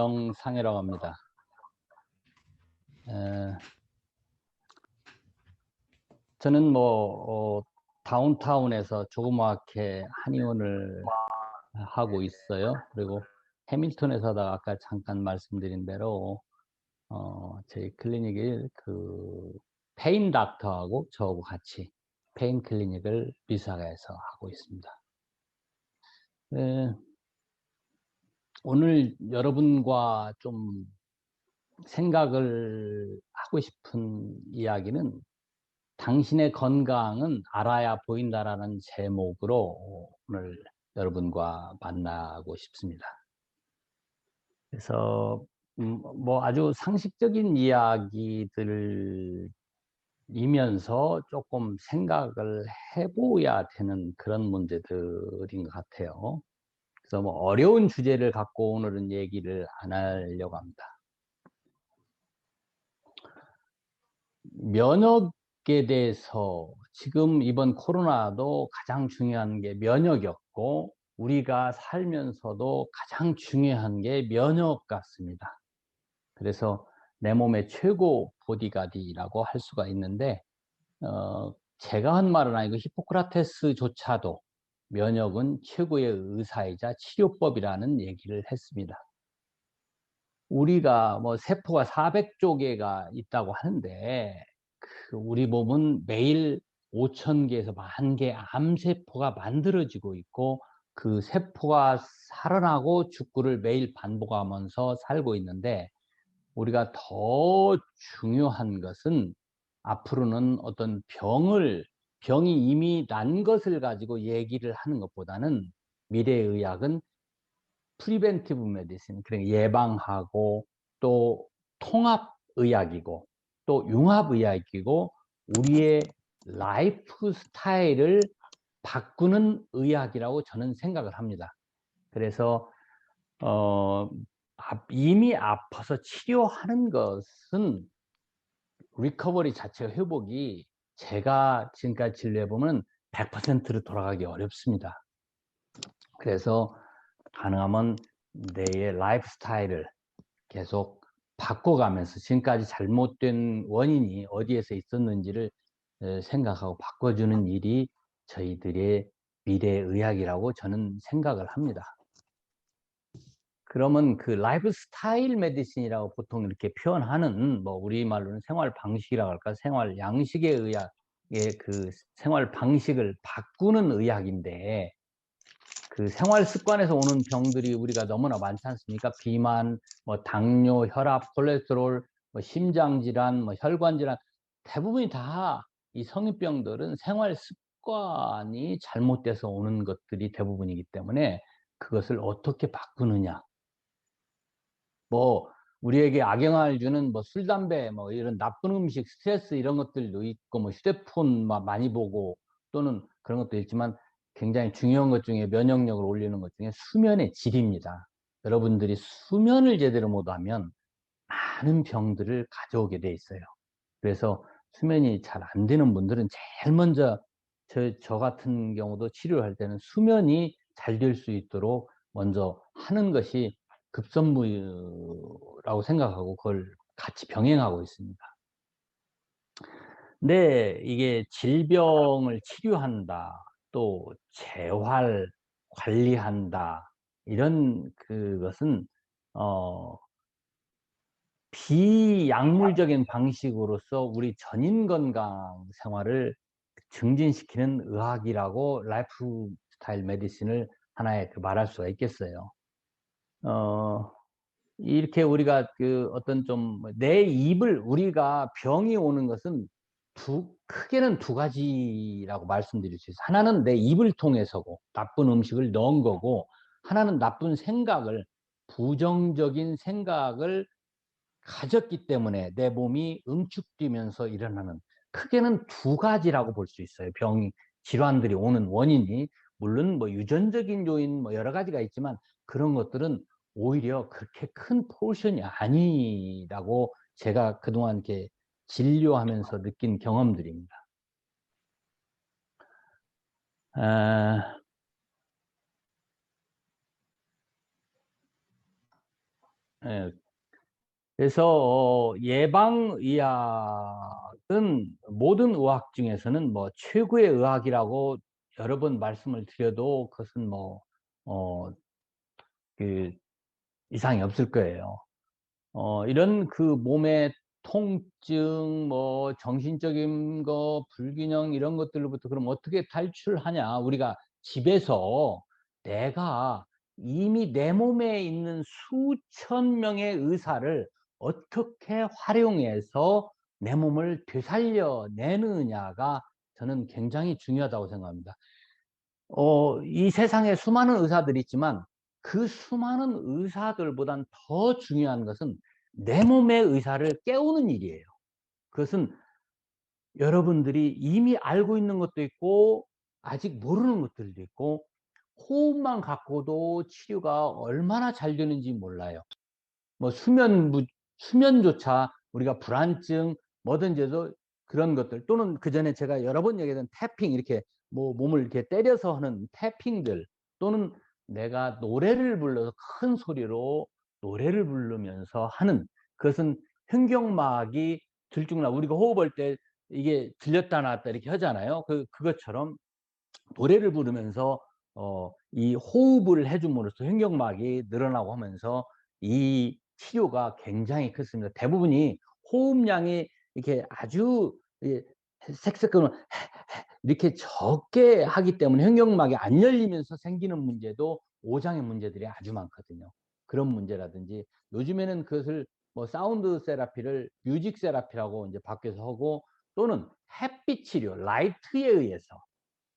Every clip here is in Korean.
김영상이라고 합니다. 저는 다운타운에서 조그맣게 한의원을 하고 있어요. 그리고 해밀턴에서 하다가 아까 잠깐 말씀드린 대로 저희 클리닉을 페인 닥터하고 저하고 같이 페인 클리닉을 미사가에서 하고 있습니다. 오늘 여러분과 좀 생각을 하고 싶은 이야기는 당신의 건강은 알아야 보인다라는 제목으로 오늘 여러분과 만나고 싶습니다. 그래서 아주 상식적인 이야기들이면서 조금 생각을 해보아야 되는 그런 문제들인 것 같아요. 그래서 어려운 주제를 갖고 오늘은 얘기를 안 하려고 합니다. 면역에 대해서 지금 이번 코로나도 가장 중요한 게 면역이었고, 우리가 살면서도 가장 중요한 게 면역 같습니다. 그래서 내 몸의 최고 보디가드라고 할 수가 있는데, 제가 한 말은 아니고 히포크라테스조차도 면역은 최고의 의사이자 치료법이라는 얘기를 했습니다. 우리가 세포가 400조 개가 있다고 하는데, 우리 몸은 매일 5,000개에서 10,000개 암세포가 만들어지고 있고, 그 세포가 살아나고 죽고를 매일 반복하면서 살고 있는데, 우리가 더 중요한 것은 앞으로는 어떤 병이 이미 난 것을 가지고 얘기를 하는 것보다는 미래의학은 프리벤티브 메디신, 그러니까 예방하고 또 통합의학이고 또 융합의학이고 우리의 라이프 스타일을 바꾸는 의학이라고 저는 생각을 합니다. 그래서 이미 아파서 치료하는 것은 리커버리 자체가 회복이 제가 지금까지 진료해보면 100%로 돌아가기 어렵습니다. 그래서 가능하면 내 라이프 스타일을 계속 바꿔가면서 지금까지 잘못된 원인이 어디에서 있었는지를 생각하고 바꿔주는 일이 저희들의 미래의학이라고 저는 생각을 합니다. 그러면 그 라이프 스타일 메디신이라고 보통 이렇게 표현하는 우리말로는 생활 방식이라고 할까, 생활 양식의 의학의 그 생활 방식을 바꾸는 의학인데, 그 생활 습관에서 오는 병들이 우리가 너무나 많지 않습니까? 비만, 당뇨, 혈압, 콜레스테롤, 심장 질환, 혈관 질환, 대부분이 다 이 성인병들은 생활 습관이 잘못돼서 오는 것들이 대부분이기 때문에 그것을 어떻게 바꾸느냐. 우리에게 악영향을 주는 술, 담배, 이런 나쁜 음식, 스트레스 이런 것들도 있고, 휴대폰 많이 보고 또는 그런 것도 있지만 굉장히 중요한 것 중에 면역력을 올리는 것 중에 수면의 질입니다. 여러분들이 수면을 제대로 못하면 많은 병들을 가져오게 돼 있어요. 그래서 수면이 잘 안 되는 분들은 제일 먼저 저 같은 경우도 치료를 할 때는 수면이 잘 될 수 있도록 먼저 하는 것이 급선무라고 생각하고 그걸 같이 병행하고 있습니다. 근데 이게 질병을 치료한다, 또 재활 관리한다, 이런 그것은 비약물적인 방식으로서 우리 전인 건강 생활을 증진시키는 의학이라고 라이프 스타일 메디신을 하나의 말할 수가 있겠어요. 이렇게 우리가 어떤 우리가 병이 오는 것은 크게는 두 가지라고 말씀드릴 수 있어요. 하나는 내 입을 통해서고, 나쁜 음식을 넣은 거고, 하나는 나쁜 부정적인 생각을 가졌기 때문에 내 몸이 응축되면서 일어나는, 크게는 두 가지라고 볼 수 있어요. 질환들이 오는 원인이. 물론 유전적인 요인 여러 가지가 있지만 그런 것들은 오히려 그렇게 큰 포션이 아니라고 제가 그동안 이렇게 진료하면서 느낀 경험들입니다. 예. 그래서 예방의학은 모든 의학 중에서는 뭐 최고의 의학이라고 여러 번 말씀을 드려도 그것은 뭐 어 그 이상이 없을 거예요. 이런 그 몸의 통증, 뭐 정신적인 거, 불균형 이런 것들로부터 그럼 어떻게 탈출하냐? 우리가 집에서 내가 이미 내 몸에 있는 수천 명의 의사를 어떻게 활용해서 내 몸을 되살려 내느냐가 저는 굉장히 중요하다고 생각합니다. 이 세상에 수많은 의사들이 있지만 그 수많은 의사들보단 더 중요한 것은 내 몸의 의사를 깨우는 일이에요. 그것은 여러분들이 이미 알고 있는 것도 있고 아직 모르는 것들도 있고 호흡만 갖고도 치료가 얼마나 잘 되는지 몰라요. 뭐 수면조차 우리가 불안증 뭐든지 해도 그런 것들 또는 그전에 제가 여러 번 얘기했던 태핑 이렇게 뭐 몸을 이렇게 때려서 하는 태핑들 또는 내가 노래를 불러서 큰 소리로 노래를 부르면서 하는 그것은 현경막이 들쭉나 우리가 호흡할 때 이게 들렸다 놨다 이렇게 하잖아요. 그것처럼 노래를 부르면서 이 호흡을 해줌으로써 현경막이 늘어나고 하면서 이 치료가 굉장히 크습니다. 대부분이 호흡량이 이렇게 아주 색색은 이렇게 적게 하기 때문에 현경막이 안 열리면서 생기는 문제도 오장의 문제들이 아주 많거든요. 그런 문제라든지 요즘에는 그것을 뭐 사운드 세라피를 뮤직 세라피라고 이제 밖에서 하고 또는 햇빛 치료, 라이트에 의해서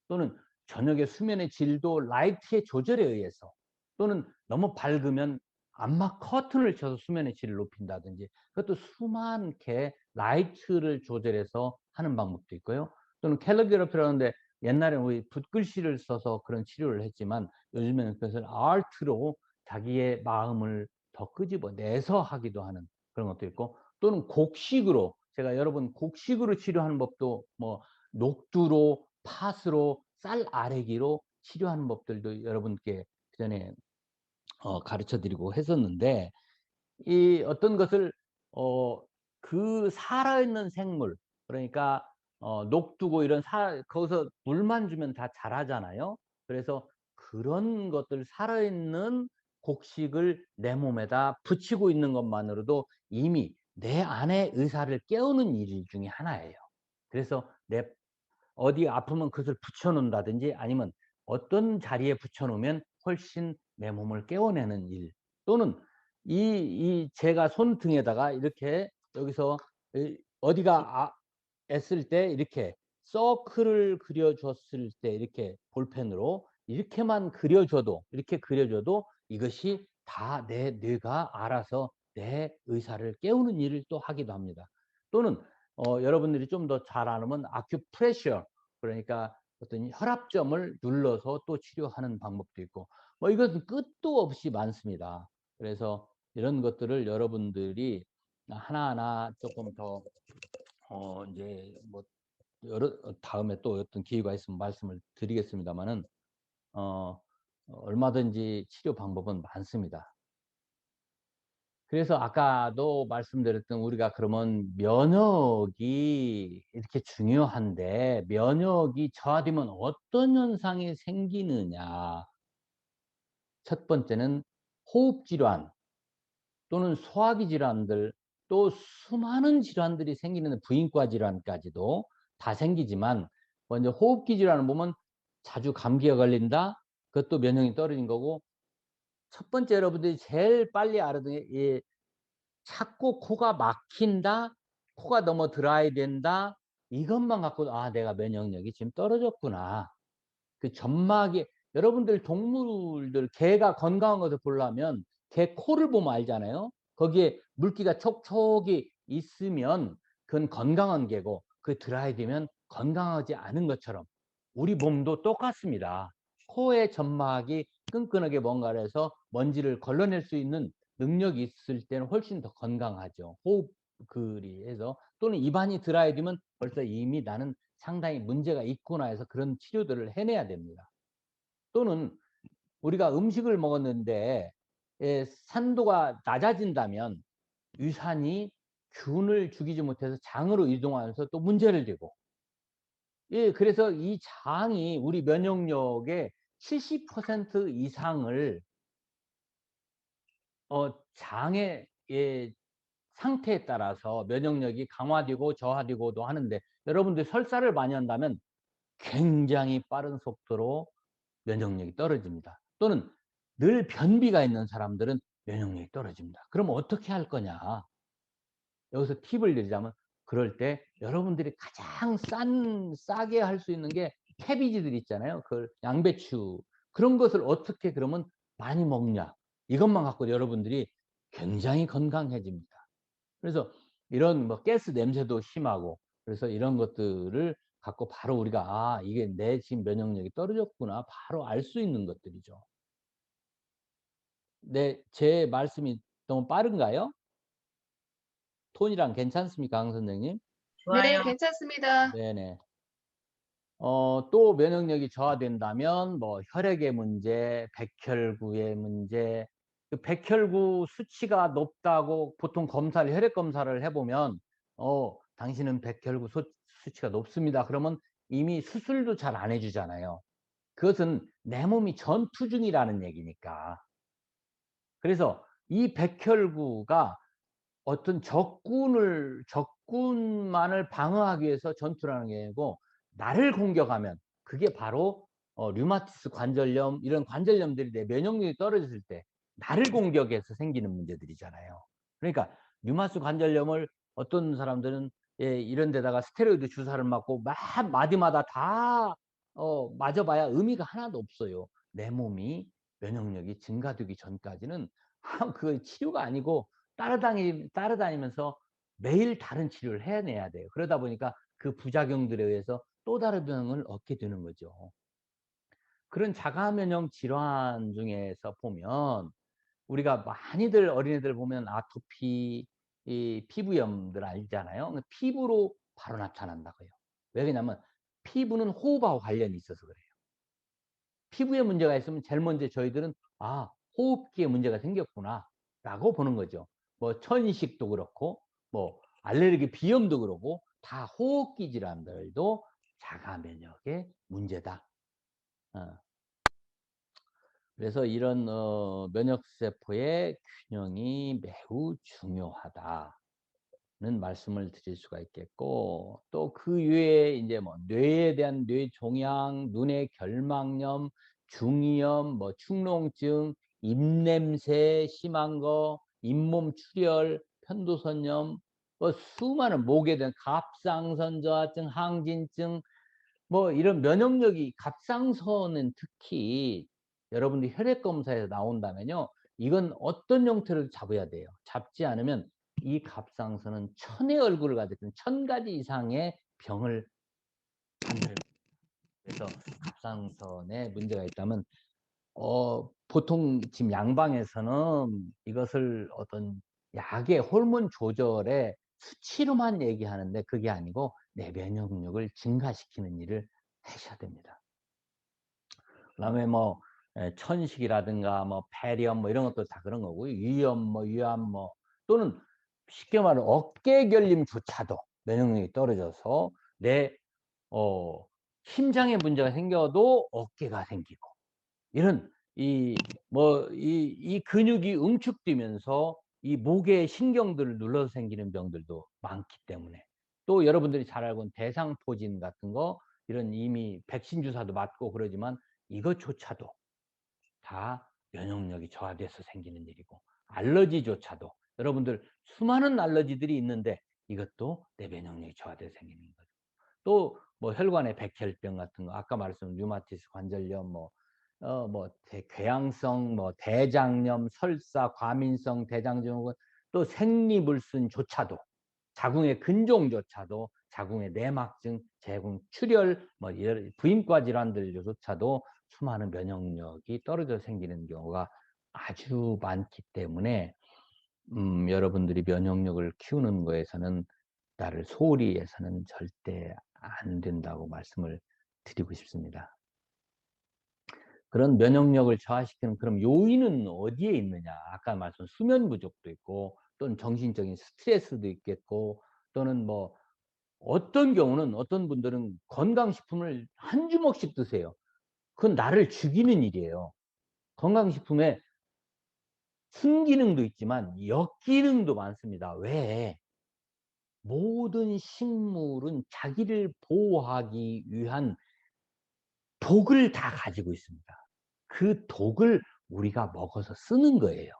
또는 저녁에 수면의 질도 라이트의 조절에 의해서 또는 너무 밝으면 암막 커튼을 쳐서 수면의 질을 높인다든지 그것도 수많게 라이트를 조절해서 하는 방법도 있고요. 또는 캘리그래피라고 하는데 옛날에 우리 붓글씨를 써서 그런 치료를 했지만 요즘에는 그것을 아트로 자기의 마음을 더 끄집어내서 하기도 하는 그런 것도 있고 또는 곡식으로 제가 여러 번 곡식으로 치료하는 법도 뭐 녹두로 팥으로 쌀 아래기로 치료하는 법들도 여러분께 그전에 가르쳐 드리고 했었는데 이 어떤 것을 어 그 살아있는 생물 그러니까 녹두고 이런 거기서 물만 주면 다 자라잖아요. 그래서 그런 것들 살아있는 곡식을 내 몸에다 붙이고 있는 것만으로도 이미 내 안의 의사를 깨우는 일 중에 하나예요. 그래서 내 어디 아프면 그것을 붙여 놓는다든지 아니면 어떤 자리에 붙여 놓으면 훨씬 내 몸을 깨워내는 일 또는 제가 손등에다가 이렇게 여기서 어디가 했을 때 이렇게 서클을 그려줬을 때 이렇게 볼펜으로 이렇게만 그려줘도 이렇게 그려줘도 이것이 다 내 뇌가 알아서 내 의사를 깨우는 일을 또 하기도 합니다. 또는 여러분들이 좀 더 잘 아는 아큐프레셔 그러니까 어떤 혈압점을 눌러서 또 치료하는 방법도 있고 뭐 이것은 끝도 없이 많습니다. 그래서 이런 것들을 여러분들이 하나하나 조금 더 이제 뭐 여러 다음에 또 어떤 기회가 있으면 말씀을 드리겠습니다만은 어 얼마든지 치료 방법은 많습니다. 그래서 아까도 말씀드렸던 우리가 그러면 면역이 이렇게 중요한데 면역이 저하되면 어떤 현상이 생기느냐. 첫 번째는 호흡 질환 또는 소화기 질환들 또 수많은 질환들이 생기는 부인과 질환까지도 다 생기지만 먼저 호흡기 질환을 보면 자주 감기에 걸린다. 그것도 면역이 떨어진 거고 첫 번째 여러분들이 제일 빨리 알아듣는 게 자꾸 코가 막힌다, 코가 너무 드라이 된다, 이것만 갖고도 아, 내가 면역력이 지금 떨어졌구나. 그 점막이 여러분들 동물들 개가 건강한 것을 보려면 개 코를 보면 알잖아요. 거기에 물기가 촉촉이 있으면 그건 건강한 개고 그 드라이 되면 건강하지 않은 것처럼 우리 몸도 똑같습니다. 코의 점막이 끈끈하게 뭔가를 해서 먼지를 걸러낼 수 있는 능력이 있을 때는 훨씬 더 건강하죠. 호흡 그리 해서 또는 입안이 드라이 되면 벌써 이미 나는 상당히 문제가 있구나 해서 그런 치료들을 해내야 됩니다. 또는 우리가 음식을 먹었는데 산도가 낮아진다면 유산이 균을 죽이지 못해서 장으로 이동하면서 또 문제를 되고, 그래서 이 장이 우리 면역력의 70% 이상을 장의 상태에 따라서 면역력이 강화되고 저하되고도 하는데, 여러분들 설사를 많이 한다면 굉장히 빠른 속도로 면역력이 떨어집니다. 또는 늘 변비가 있는 사람들은 면역력이 떨어집니다. 그럼 어떻게 할 거냐? 여기서 팁을 드리자면, 그럴 때 여러분들이 가장 싸게 할 수 있는 게 캐비지들 있잖아요. 그 양배추. 그런 것을 어떻게 그러면 많이 먹냐? 이것만 갖고 여러분들이 굉장히 건강해집니다. 그래서 이런 뭐 가스 냄새도 심하고, 그래서 이런 것들을 갖고 바로 우리가 이게 내 지금 면역력이 떨어졌구나 바로 알 수 있는 것들이죠. 네, 제 말씀이 너무 빠른가요? 톤이랑 괜찮습니까, 강 선생님? 네, 괜찮습니다. 네네. 또 면역력이 저하된다면 뭐 혈액의 문제, 백혈구의 문제. 그 백혈구 수치가 높다고 보통 혈액 검사를 해보면, 당신은 백혈구 수치가 높습니다. 그러면 이미 수술도 잘 안 해주잖아요. 그것은 내 몸이 전투 중이라는 얘기니까. 그래서 이 백혈구가 어떤 적군만을 방어하기 위해서 전투라는 게 아니고, 나를 공격하면 그게 바로 류마티스 관절염, 이런 관절염들이 내 면역력이 떨어졌을 때 나를 공격해서 생기는 문제들이잖아요. 그러니까 류마티스 관절염을 어떤 사람들은 이런 데다가 스테로이드 주사를 맞고 마디마다 다 맞아봐야 의미가 하나도 없어요. 내 몸이 면역력이 증가되기 전까지는 그 치료가 아니고 따라다니면서 매일 다른 치료를 해내야 돼요. 그러다 보니까 그 부작용들에 의해서 또 다른 병을 얻게 되는 거죠. 그런 자가면역 질환 중에서 보면, 우리가 많이들 어린애들 보면 아토피, 이 피부염들 알잖아요. 피부로 바로 나타난다고요. 왜 그러냐면 피부는 호흡하고 관련이 있어서 그래요. 피부에 문제가 있으면 제일 먼저 저희들은 호흡기에 문제가 생겼구나 라고 보는 거죠. 뭐 천식도 그렇고 뭐 알레르기 비염도 그렇고 다 호흡기 질환들도 자가 면역의 문제다. 그래서 이런 면역세포의 균형이 매우 중요하다는 말씀을 드릴 수가 있겠고, 또 그 외에 이제 뭐 뇌에 대한 뇌종양, 눈의 결막염, 중이염, 뭐 축농증, 입냄새 심한 거, 잇몸 출혈, 편도선염, 뭐 수많은 목에 대한 갑상선 저하증, 항진증, 뭐 이런 면역력이, 갑상선은 특히 여러분들 혈액 검사에서 나온다면요, 이건 어떤 형태로 잡아야 돼요. 잡지 않으면 이 갑상선은 천의 얼굴을 가지고 1000가지 이상의 병을 만들어요. 그래서 갑상선에 문제가 있다면 보통 지금 양방에서는 이것을 어떤 약의 호르몬 조절의 수치로만 얘기하는데, 그게 아니고 내 면역력을 증가시키는 일을 하셔야 됩니다. 그다음에 뭐 천식이라든가 뭐 폐렴 뭐 이런 것도 다 그런 거고요. 위염 뭐 위암 뭐, 또는 쉽게 말해 어깨 결림조차도 면역력이 떨어져서 내 심장에 문제가 생겨도 어깨가 생기고, 이런 이 근육이 응축되면서 이 목의 신경들을 눌러서 생기는 병들도 많기 때문에, 또 여러분들이 잘 알고 있는 대상포진 같은 거, 이런 이미 백신 주사도 맞고 그러지만 이것조차도 다 면역력이 저하돼서 생기는 일이고, 알러지조차도 여러분들 수많은 알러지들이 있는데 이것도 내 면역력이 저하돼서 생기는 거죠. 또 뭐 혈관의 백혈병 같은 거, 아까 말씀드린 류마티스 관절염, 궤양성 대장염, 설사, 과민성 대장증후군, 또 생리불순조차도, 자궁의 근종조차도, 자궁의 내막증, 재궁 출혈, 부인과 질환들조차도 수많은 면역력이 떨어져 생기는 경우가 아주 많기 때문에, 여러분들이 면역력을 키우는 거에서는 나를 소홀히 해서는 절대 안 된다고 말씀을 드리고 싶습니다. 그런 면역력을 저하시키는 그런 요인은 어디에 있느냐? 아까 말씀 수면 부족도 있고 또는 정신적인 스트레스도 있겠고 또는 뭐 어떤 경우는 어떤 분들은 건강식품을 한 주먹씩 드세요. 그건 나를 죽이는 일이에요. 건강식품에 순기능도 있지만 역기능도 많습니다. 왜? 모든 식물은 자기를 보호하기 위한 독을 다 가지고 있습니다. 그 독을 우리가 먹어서 쓰는 거예요.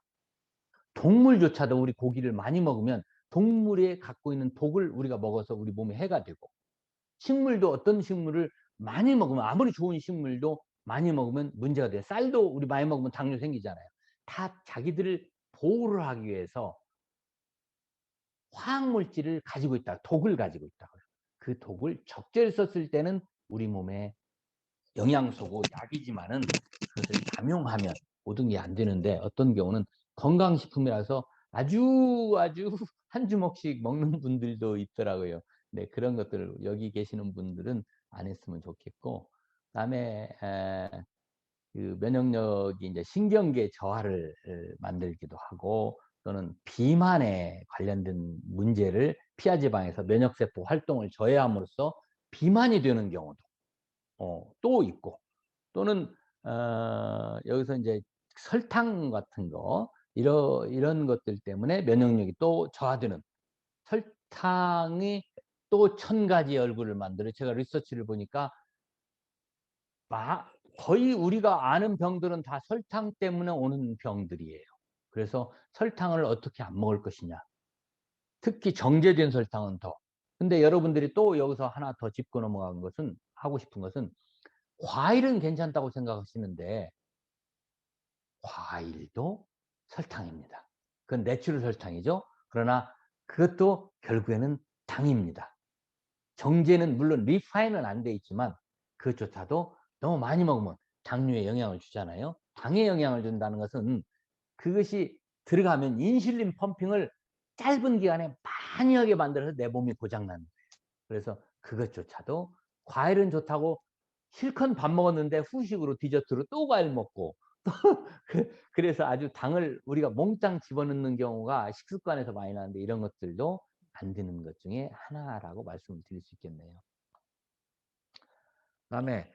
동물조차도 우리 고기를 많이 먹으면 동물이 갖고 있는 독을 우리가 먹어서 우리 몸에 해가 되고, 식물도 어떤 식물을 많이 먹으면, 아무리 좋은 식물도 많이 먹으면 문제가 돼요. 쌀도 우리 많이 먹으면 당뇨 생기잖아요. 다 자기들을 보호를 하기 위해서 화학물질을 가지고 있다, 독을 가지고 있다. 그 독을 적절히 썼을 때는 우리 몸에 영양소고 약이지만은 그것을 남용하면 모든 게 안 되는데, 어떤 경우는 건강식품이라서 아주 한 주먹씩 먹는 분들도 있더라고요. 네, 그런 것들을 여기 계시는 분들은 안 했으면 좋겠고, 그다음에 그 면역력이 이제 신경계 저하를 만들기도 하고, 또는 비만에 관련된 문제를 피하 지방에서 면역세포 활동을 저해함으로써 비만이 되는 경우도 또 있고, 또는 여기서 이제 설탕 같은 거 이런 것들 때문에 면역력이 또 저하되는, 설탕이 또 1000가지 얼굴을 만들어. 제가 리서치를 보니까 거의 우리가 아는 병들은 다 설탕 때문에 오는 병들이에요. 그래서 설탕을 어떻게 안 먹을 것이냐. 특히 정제된 설탕은 더. 근데 여러분들이 또 여기서 하나 더 짚고 넘어간 것은, 하고 싶은 것은, 과일은 괜찮다고 생각하시는데 과일도 설탕입니다. 그건 내추럴 설탕이죠. 그러나 그것도 결국에는 당입니다. 정제는 물론 리파인은 안 돼 있지만 그것조차도 너무 많이 먹으면 당뇨에 영향을 주잖아요. 당에 영향을 준다는 것은 그것이 들어가면 인슐린 펌핑을 짧은 기간에 많이 하게 만들어서 내 몸이 고장나는 거예요. 그래서 그것조차도, 과일은 좋다고 실컷 밥 먹었는데 후식으로 디저트로 또 과일 먹고 그래서 아주 당을 우리가 몽땅 집어넣는 경우가 식습관에서 많이 나는데, 이런 것들도 안 되는 것 중에 하나라고 말씀을 드릴 수 있겠네요. 그다음에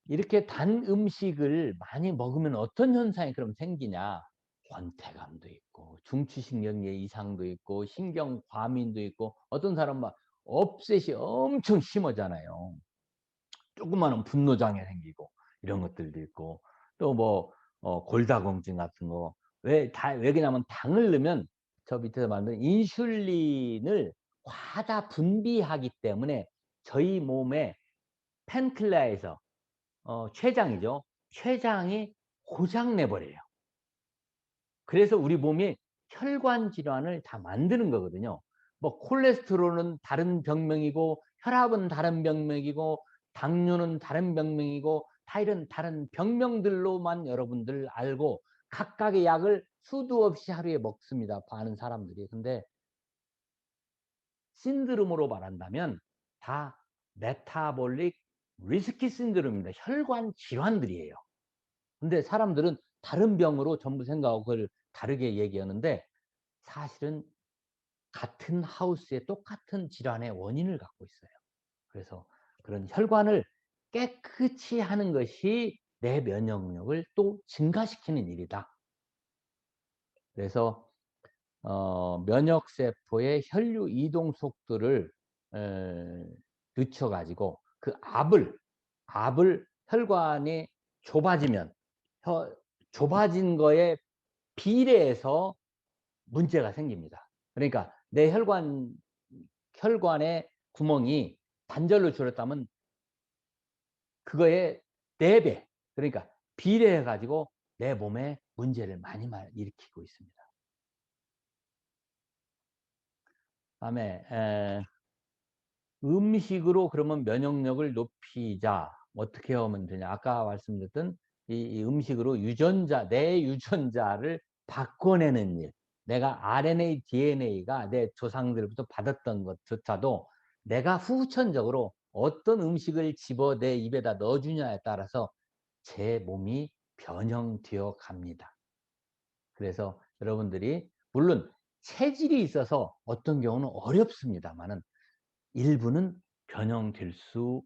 이렇게 단 음식을 많이 먹으면 어떤 현상이 그럼 생기냐? 권태감도 있고 중추신경계 이상도 있고 신경과민도 있고, 어떤 사람은 막 업셋이 엄청 심하잖아요. 조그마한 분노장애 생기고 이런 것들도 있고, 또 뭐 골다공증 같은 거. 왜 그러냐면 당을 넣으면 저 밑에서 만든 인슐린을 과다 분비하기 때문에 저희 몸에 팬클레아에서 췌장이죠. 췌장이 고장 내버려요. 그래서 우리 몸이 혈관 질환을 다 만드는 거거든요. 뭐 콜레스테롤은 다른 병명이고, 혈압은 다른 병명이고, 당뇨는 다른 병명이고, 다 이런 다른 병명들로만 여러분들 알고 각각의 약을 수도 없이 하루에 먹습니다. 많은 사람들이. 근데 신드롬으로 말한다면 다 메타볼릭 리스키 신드롬입니다. 혈관 질환들이에요. 근데 사람들은 다른 병으로 전부 생각하고 그걸 다르게 얘기하는데, 사실은 같은 하우스에 똑같은 질환의 원인을 갖고 있어요. 그래서 그런 혈관을 깨끗이 하는 것이 내 면역력을 또 증가시키는 일이다. 그래서 면역세포의 혈류 이동 속도를 늦춰가지고 그 압을 혈관이 좁아지면 좁아진 거에 비례해서 문제가 생깁니다. 그러니까 내 혈관의 구멍이 반절로 줄었다면 그거에 4배, 그러니까 비례해 가지고 내 몸에 문제를 많이 일으키고 있습니다. 다음에 음식으로 그러면 면역력을 높이자, 어떻게 하면 되냐? 아까 말씀드렸던 이 음식으로 내 유전자를 바꿔내는 일. 내가 RNA, DNA가 내 조상들부터 받았던 것조차도 내가 후천적으로 어떤 음식을 집어 내 입에다 넣어주냐에 따라서 제 몸이 변형되어 갑니다. 그래서 여러분들이 물론 체질이 있어서 어떤 경우는 어렵습니다만은 일부는 변형될 수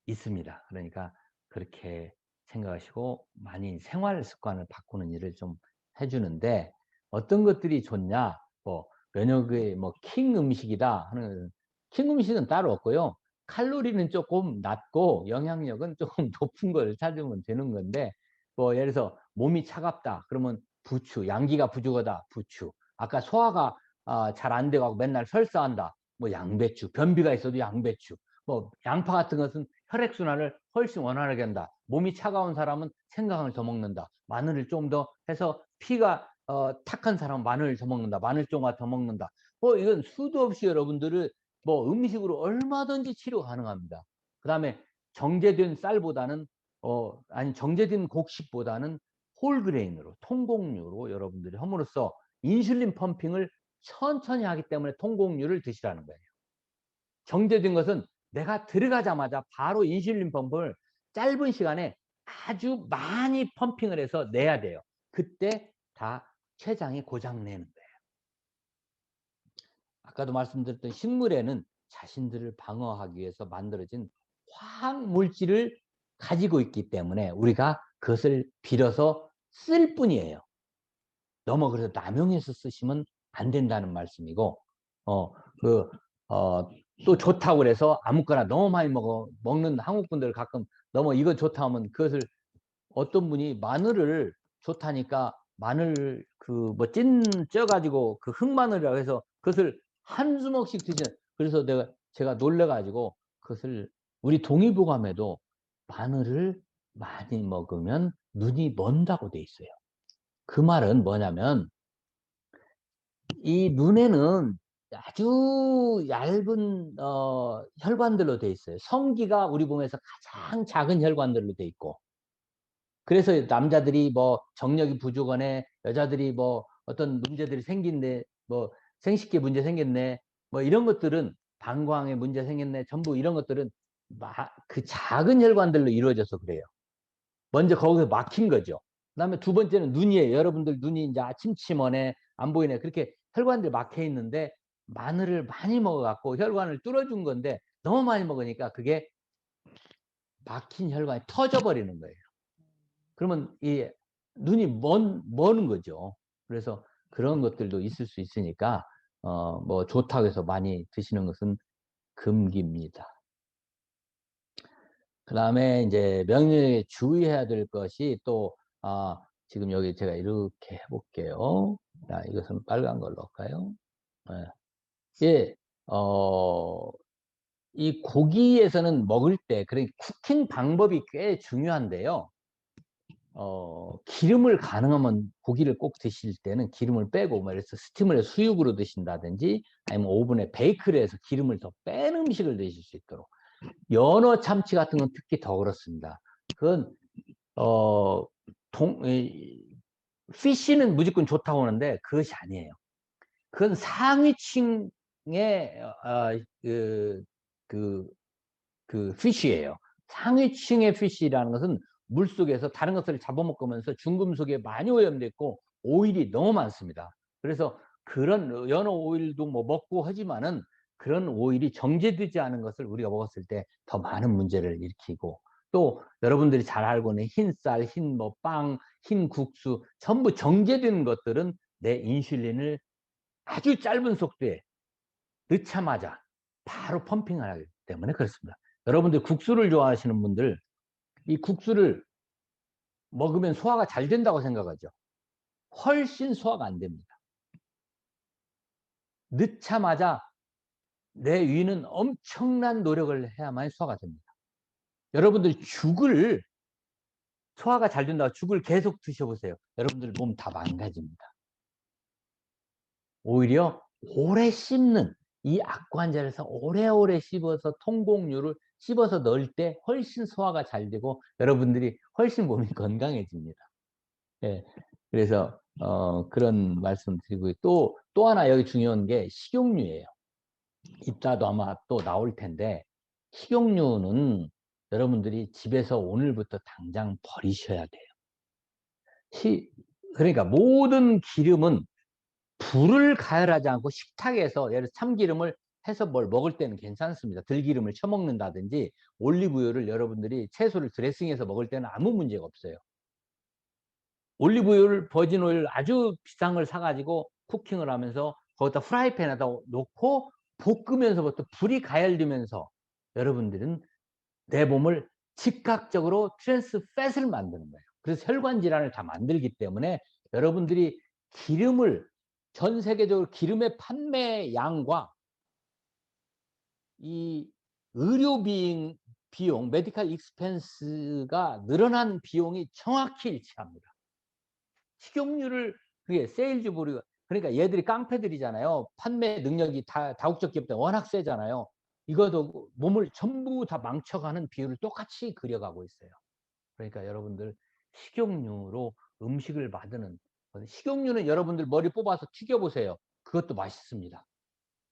있습니다. 그러니까 그렇게 생각하시고 많이 생활 습관을 바꾸는 일을 좀 해주는데 어떤 것들이 좋냐? 뭐 면역의 뭐 킹 음식이다 하는 킹 음식은 따로 없고요. 칼로리는 조금 낮고 영향력은 조금 높은 걸 찾으면 되는 건데 뭐 예를 들어서 몸이 차갑다 그러면 부추, 양기가 부족하다 부추. 아까 소화가 잘 안 돼가고 맨날 설사한다. 뭐 양배추, 변비가 있어도 양배추, 뭐 양파 같은 것은 혈액순환을 훨씬 원활하게 한다. 몸이 차가운 사람은 생강을 더 먹는다. 마늘을 좀 더 해서 피가 탁한 사람은 마늘을 더 먹는다. 마늘 조금만 더 먹는다. 뭐 이건 수도 없이 여러분들을 뭐 음식으로 얼마든지 치료 가능합니다. 그 다음에 정제된 쌀보다는 아니 정제된 곡식보다는 홀그레인으로 통곡류로 여러분들이 함으로써 인슐린 펌핑을 천천히 하기 때문에 통곡류를 드시라는 거예요. 정제된 것은 내가 들어가자마자 바로 인슐린 펌프를 짧은 시간에 아주 많이 펌핑을 해서 내야 돼요. 그때 다 췌장이 고장내는 거예요. 아까도 말씀드렸던 식물에는 자신들을 방어하기 위해서 만들어진 화학 물질을 가지고 있기 때문에 우리가 그것을 빌어서 쓸 뿐이에요. 너무 그래서 남용해서 쓰시면 안 된다는 말씀이고, 그, 또 좋다고 그래서 아무거나 너무 많이 먹는 한국 분들 가끔 너무 이거 좋다 하면 그것을 어떤 분이 마늘을 좋다니까 마늘 그 뭐 쪄가지고 그 흑마늘이라고 해서 그것을 한 주먹씩 드시는, 그래서 제가 놀래가지고 그것을 우리 동의보감에도 마늘을 많이 먹으면 눈이 먼다고 돼 있어요. 그 말은 뭐냐면 이 눈에는 아주 얇은 혈관들로 돼 있어요. 성기가 우리 몸에서 가장 작은 혈관들로 돼 있고, 그래서 남자들이 뭐 정력이 부족하네, 여자들이 뭐 어떤 문제들이 생긴데, 뭐 생식기 문제 생겼네, 뭐 이런 것들은 방광에 문제 생겼네, 전부 이런 것들은 그 작은 혈관들로 이루어져서 그래요. 먼저 거기서 막힌 거죠. 그다음에 두 번째는 눈이에요. 여러분들 눈이 이제 침침하네, 안 보이네, 그렇게 혈관들이 막혀 있는데 마늘을 많이 먹어갖고 혈관을 뚫어준 건데 너무 많이 먹으니까 그게 막힌 혈관이 터져버리는 거예요. 그러면 이 눈이 머는 거죠. 그래서 그런 것들도 있을 수 있으니까 뭐 좋다고 해서 많이 드시는 것은 금기입니다. 그 다음에 이제 명령에 주의해야 될 것이 또 지금 여기 제가 이렇게 해볼게요. 자, 이것은 빨간 걸로 할까요? 예, 이 고기에서는 먹을 때 그런 쿠킹 방법이 꽤 중요한데요. 기름을 가능하면 고기를 꼭 드실 때는 기름을 빼고, 그래서 스팀을 해서 수육으로 드신다든지 아니면 오븐에 베이크를 해서 기름을 더 뺀 음식을 드실 수 있도록. 연어 참치 같은 건 특히 더 그렇습니다. 그건 피쉬는 무조건 좋다고 하는데 그것이 아니에요. 그건 상위층의 그, 피쉬예요. 상위층의 피쉬라는 것은 물속에서 다른 것을 잡아먹으면서 중금속에 많이 오염되어 있고 오일이 너무 많습니다. 그래서 그런 연어 오일도 뭐 먹고 하지만은 그런 오일이 정제되지 않은 것을 우리가 먹었을 때 더 많은 문제를 일으키고, 또 여러분들이 잘 알고 있는 흰쌀, 흰 뭐 빵, 흰 국수 전부 정제된 것들은 내 인슐린을 아주 짧은 속도에 넣자마자 바로 펌핑을 하기 때문에 그렇습니다. 여러분들 국수를 좋아하시는 분들 이 국수를 먹으면 소화가 잘 된다고 생각하죠. 훨씬 소화가 안 됩니다. 넣자마자 내 위는 엄청난 노력을 해야만 소화가 됩니다. 여러분들 죽을 소화가 잘 된다고 죽을 계속 드셔보세요. 여러분들 몸 다 망가집니다. 오히려 오래 씹는 이 악관절에서 오래오래 씹어서 통곡류를 씹어서 넣을 때 훨씬 소화가 잘 되고 여러분들이 훨씬 몸이 건강해집니다. 예. 그래서 그런 말씀 드리고, 또 하나 여기 중요한 게 식용유예요. 이따도 아마 또 나올 텐데 식용유는 여러분들이 집에서 오늘부터 당장 버리셔야 돼요. 그러니까 모든 기름은 불을 가열하지 않고 식탁에서 예를 들어 참기름을 해서 뭘 먹을 때는 괜찮습니다. 들기름을 쳐먹는다든지 올리브유를 여러분들이 채소를 드레싱해서 먹을 때는 아무 문제가 없어요. 올리브유를 버진 오일 아주 비싼 걸 사가지고 쿠킹을 하면서 거기다 프라이팬에다 놓고 볶으면서부터 불이 가열되면서 여러분들은 내 몸을 즉각적으로 트랜스팻을 만드는 거예요. 그래서 혈관 질환을 다 만들기 때문에 여러분들이 기름을 전 세계적으로 기름의 판매량과 이 의료 비용, 메디컬 익스펜스가 늘어난 비용이 정확히 일치합니다. 식용유를 그게 세일즈 보리가 그러니까 얘들이 깡패들이잖아요. 판매 능력이 다국적 기업들 워낙 세잖아요. 이것도 몸을 전부 다 망쳐가는 비율을 똑같이 그려가고 있어요. 그러니까 여러분들 식용유로 음식을 만드는 식용유는 여러분들 머리 뽑아서 튀겨보세요. 그것도 맛있습니다.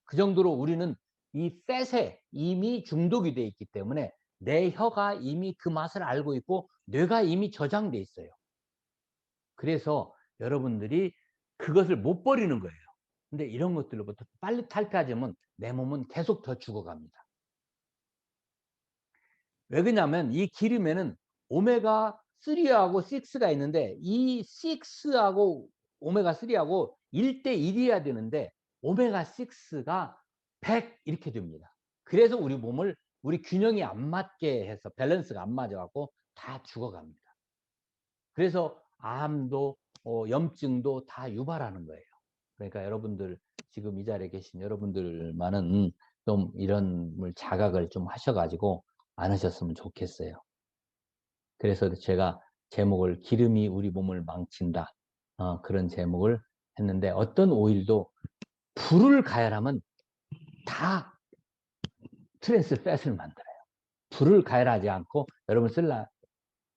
그 정도로 우리는 이 팻에 이미 중독이 돼 있기 때문에 내 혀가 이미 그 맛을 알고 있고 뇌가 이미 저장돼 있어요. 그래서 여러분들이 그것을 못 버리는 거예요. 근데 이런 것들로부터 빨리 탈피하자면 내 몸은 계속 더 죽어갑니다. 왜 그러냐면 이 기름에는 오메가3하고 6가 있는데 이 6하고 오메가3하고 1대1이어야 되는데 오메가6가 100 이렇게 됩니다. 그래서 우리 몸을 우리 균형이 안 맞게 해서 밸런스가 안 맞아갖고 다 죽어갑니다. 그래서 암도 염증도 다 유발하는 거예요. 그러니까 여러분들 지금 이 자리에 계신 여러분들만은 좀 이런 자각을 좀 하셔가지고 안 하셨으면 좋겠어요. 그래서 제가 제목을 기름이 우리 몸을 망친다. 그런 제목을 했는데 어떤 오일도 불을 가열하면 다 트랜스팻을 만들어요. 불을 가열하지 않고 여러분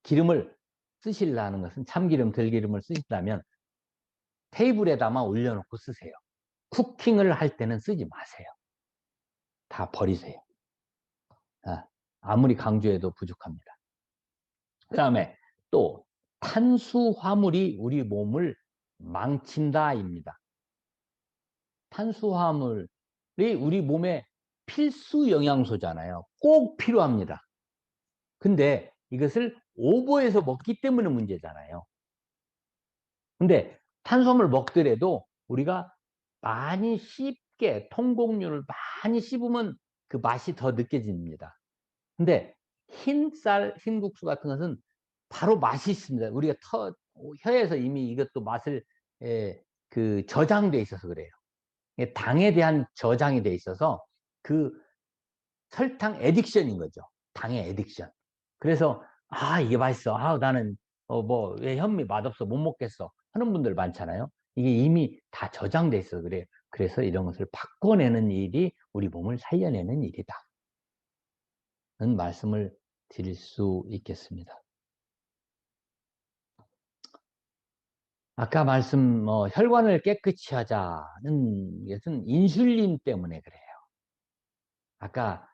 기름을 쓰시려는 것은 참기름, 들기름을 쓰신다면 테이블에다만 올려놓고 쓰세요. 쿠킹을 할 때는 쓰지 마세요. 다 버리세요. 아무리 강조해도 부족합니다. 그 다음에 또 탄수화물이 우리 몸을 망친다입니다. 탄수화물이 우리 몸의 필수 영양소잖아요. 꼭 필요합니다. 근데 이것을 오버해서 먹기 때문에 문제잖아요. 근데 탄수화물 먹더라도 우리가 많이 씹게 통곡류를 많이 씹으면 그 맛이 더 느껴집니다. 근데 흰쌀, 흰국수 같은 것은 바로 맛이 있습니다. 우리가 혀에서 이미 이것도 맛을 저장돼 있어서 그래요. 당에 대한 저장이 돼 있어서 그 설탕 애딕션인 거죠. 당의 애딕션. 그래서 이게 맛있어. 나는 왜 현미 맛없어 못 먹겠어 하는 분들 많잖아요. 이게 이미 다 저장돼 있어서 그래요. 그래서 이런 것을 바꿔내는 일이 우리 몸을 살려내는 일이다. 는 말씀을 드릴 수 있겠습니다. 아까 혈관을 깨끗이 하자는 것은 인슐린 때문에 그래요. 아까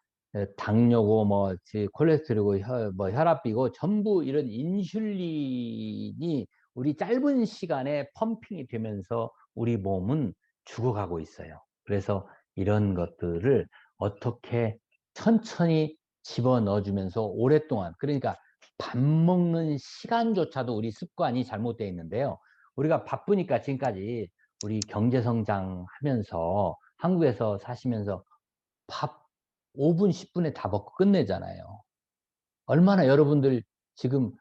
당뇨고 콜레스테롤이고 혈압이고 전부 이런 인슐린이 우리 짧은 시간에 펌핑이 되면서 우리 몸은 죽어가고 있어요. 그래서 이런 것들을 어떻게 천천히 집어넣어 주면서 오랫동안 그러니까 밥 먹는 시간조차도 우리 습관이 잘못되어 있는데요. 우리가 바쁘니까 지금까지 우리 경제성장 하면서 한국에서 사시면서 밥 5분, 10분에 다 먹고 끝내잖아요. 얼마나 여러분들 지금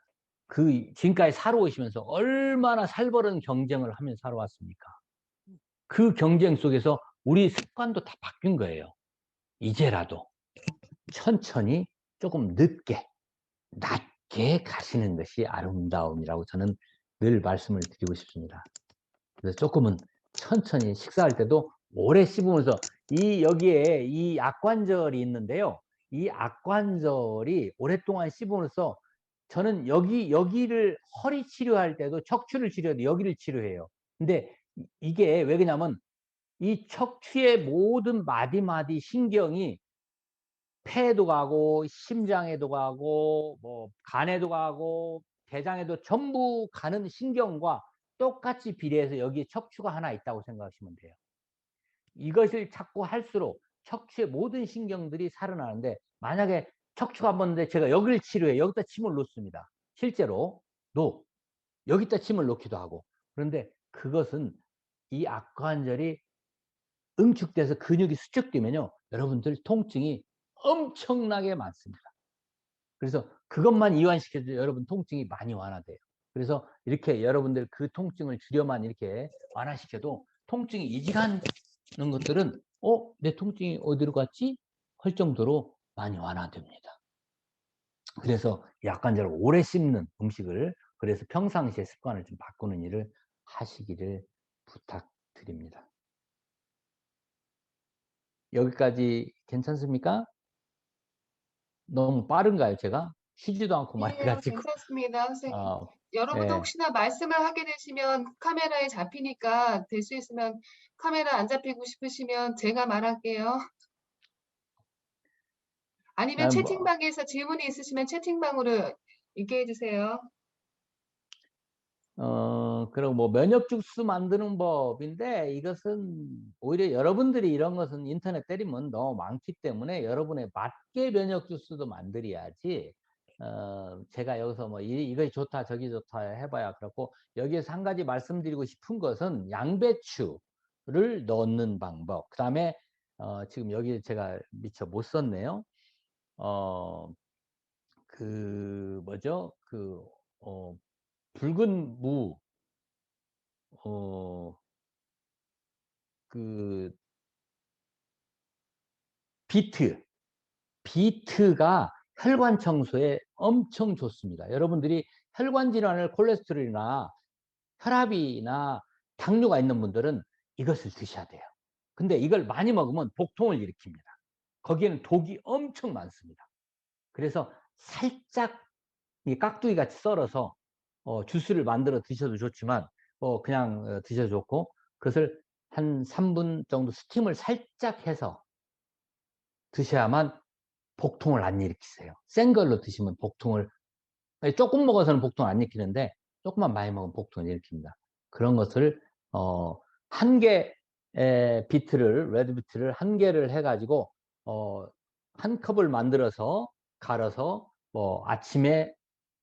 지금까지 살아오시면서 얼마나 살벌한 경쟁을 하면서 살아왔습니까? 그 경쟁 속에서 우리 습관도 다 바뀐 거예요. 이제라도 천천히 조금 낮게 가시는 것이 아름다움이라고 저는 늘 말씀을 드리고 싶습니다. 그래서 조금은 천천히 식사할 때도 오래 씹으면서 여기에 이 악관절이 있는데요. 이 악관절이 오랫동안 씹으면서 저는 여기를 허리 치료할 때도 척추를 치료해도 여기를 치료해요. 근데 이게 왜 그러냐면 이 척추의 모든 마디마디 신경이 폐에도 가고 심장에도 가고 뭐 간에도 가고 대장에도 전부 가는 신경과 똑같이 비례해서 여기에 척추가 하나 있다고 생각하시면 돼요. 이것을 자꾸 할수록 척추의 모든 신경들이 살아나는데, 만약에 척추가 한 번인데 제가 여기를 치료해 여기다 침을 놓습니다. 실제로 여기다 침을 놓기도 하고. 그런데 그것은 이 악관절이 응축돼서 근육이 수축되면요, 여러분들 통증이 엄청나게 많습니다. 그래서 그것만 이완시켜도 여러분 통증이 많이 완화돼요. 그래서 이렇게 여러분들 그 통증을 주려만 이렇게 완화시켜도 통증이 이직하는 것들은 내 통증이 어디로 갔지? 할 정도로 많이 완화됩니다. 그래서 약관절을 오래 씹는 음식을, 그래서 평상시에 습관을 좀 바꾸는 일을 하시기를 부탁드립니다. 여기까지 괜찮습니까? 너무 빠른가요, 제가? 쉬지도 않고 예, 말해가지고. 괜찮습니다. 선생님. 여러분도 예. 혹시나 말씀을 하게 되시면 카메라에 잡히니까 될 수 있으면 카메라 안 잡히고 싶으시면 제가 말할게요. 아니면 뭐, 채팅방에서 질문이 있으시면 채팅방으로 있게 해주세요. 그리고 뭐 면역 주스 만드는 법인데, 이것은 오히려 여러분들이 이런 것은 인터넷 때리면 너무 많기 때문에 여러분에 맞게 면역 주스도 만들어야지. 제가 여기서 뭐 이것이 좋다 저기 좋다 해봐야 그렇고, 여기에서 한 가지 말씀드리고 싶은 것은 양배추를 넣는 방법. 그 다음에 지금 여기 제가 미처 못 썼네요. 어, 뭐죠? 붉은 무, 어, 그, 비트. 비트가 혈관 청소에 엄청 좋습니다. 여러분들이 혈관 질환을 콜레스테롤이나 혈압이나 당뇨가 있는 분들은 이것을 드셔야 돼요. 근데 이걸 많이 먹으면 복통을 일으킵니다. 거기에는 독이 엄청 많습니다. 그래서 살짝 깍두기 같이 썰어서 주스를 만들어 드셔도 좋지만 그냥 드셔도 좋고, 그것을 한 3분 정도 스팀을 살짝 해서 드셔야만 복통을 안 일으키세요. 센 걸로 드시면 복통을, 조금 먹어서는 복통 안 일으키는데 조금만 많이 먹으면 복통을 일으킵니다. 그런 것을 한 개, 비트를, 레드 비트를 한 개를 해가지고 한 컵을 만들어서 갈아서 뭐 아침에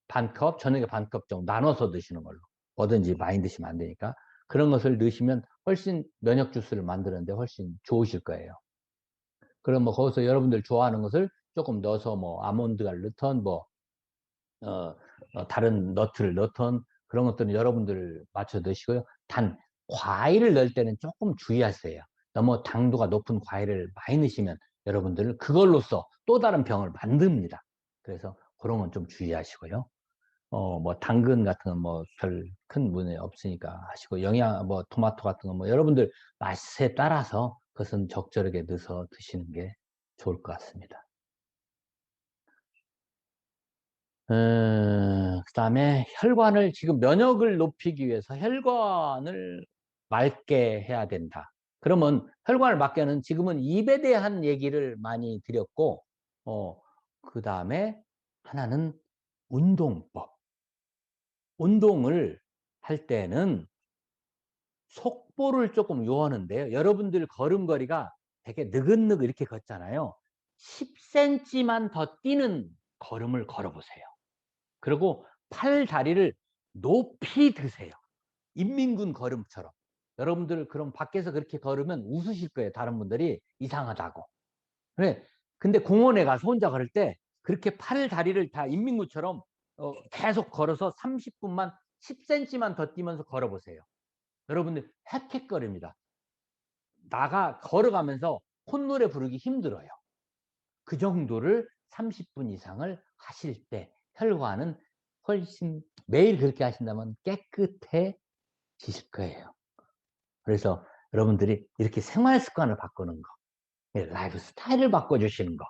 반 컵, 저녁에 반 컵 정도 나눠서 드시는 걸로. 뭐든지 많이 드시면 안 되니까. 그런 것을 넣으시면 훨씬 면역 주스를 만드는데 훨씬 좋으실 거예요. 그럼 뭐 거기서 여러분들 좋아하는 것을 조금 넣어서 뭐 아몬드를 넣던 뭐 다른 너트를 넣던 그런 것들은 여러분들 맞춰 드시고요. 단 과일을 넣을 때는 조금 주의하세요. 너무 당도가 높은 과일을 많이 넣으시면 여러분들 그걸로써 또 다른 병을 만듭니다. 그래서 그런 건 좀 주의하시고요. 뭐 당근 같은 건 뭐 별 큰 문제 없으니까 하시고, 뭐 토마토 같은 건 뭐 여러분들 맛에 따라서 그것은 적절하게 넣어서 드시는 게 좋을 것 같습니다. 그다음에 혈관을, 지금 면역을 높이기 위해서 혈관을 맑게 해야 된다. 그러면 혈관을 맑게 하는, 지금은 입에 대한 얘기를 많이 드렸고, 그다음에 하나는 운동법. 운동을 할 때는 속보를 조금 요하는데요. 여러분들 걸음걸이가 되게 느긋느긋 이렇게 걷잖아요. 10cm만 더 뛰는 걸음을 걸어보세요. 그리고 팔, 다리를 높이 드세요. 인민군 걸음처럼. 여러분들 그럼 밖에서 그렇게 걸으면 웃으실 거예요. 다른 분들이 이상하다고. 그래. 근데 공원에 가서 혼자 걸을 때 그렇게 팔, 다리를 다 인민군처럼 계속 걸어서 30분만 10cm만 더 뛰면서 걸어보세요. 여러분들 헥헥거립니다. 걸어가면서 콧노래 부르기 힘들어요. 그 정도를 30분 이상을 하실 때 혈관은 훨씬, 매일 그렇게 하신다면 깨끗해지실 거예요. 그래서 여러분들이 이렇게 생활 습관을 바꾸는 거, 라이프 스타일을 바꿔주시는 거,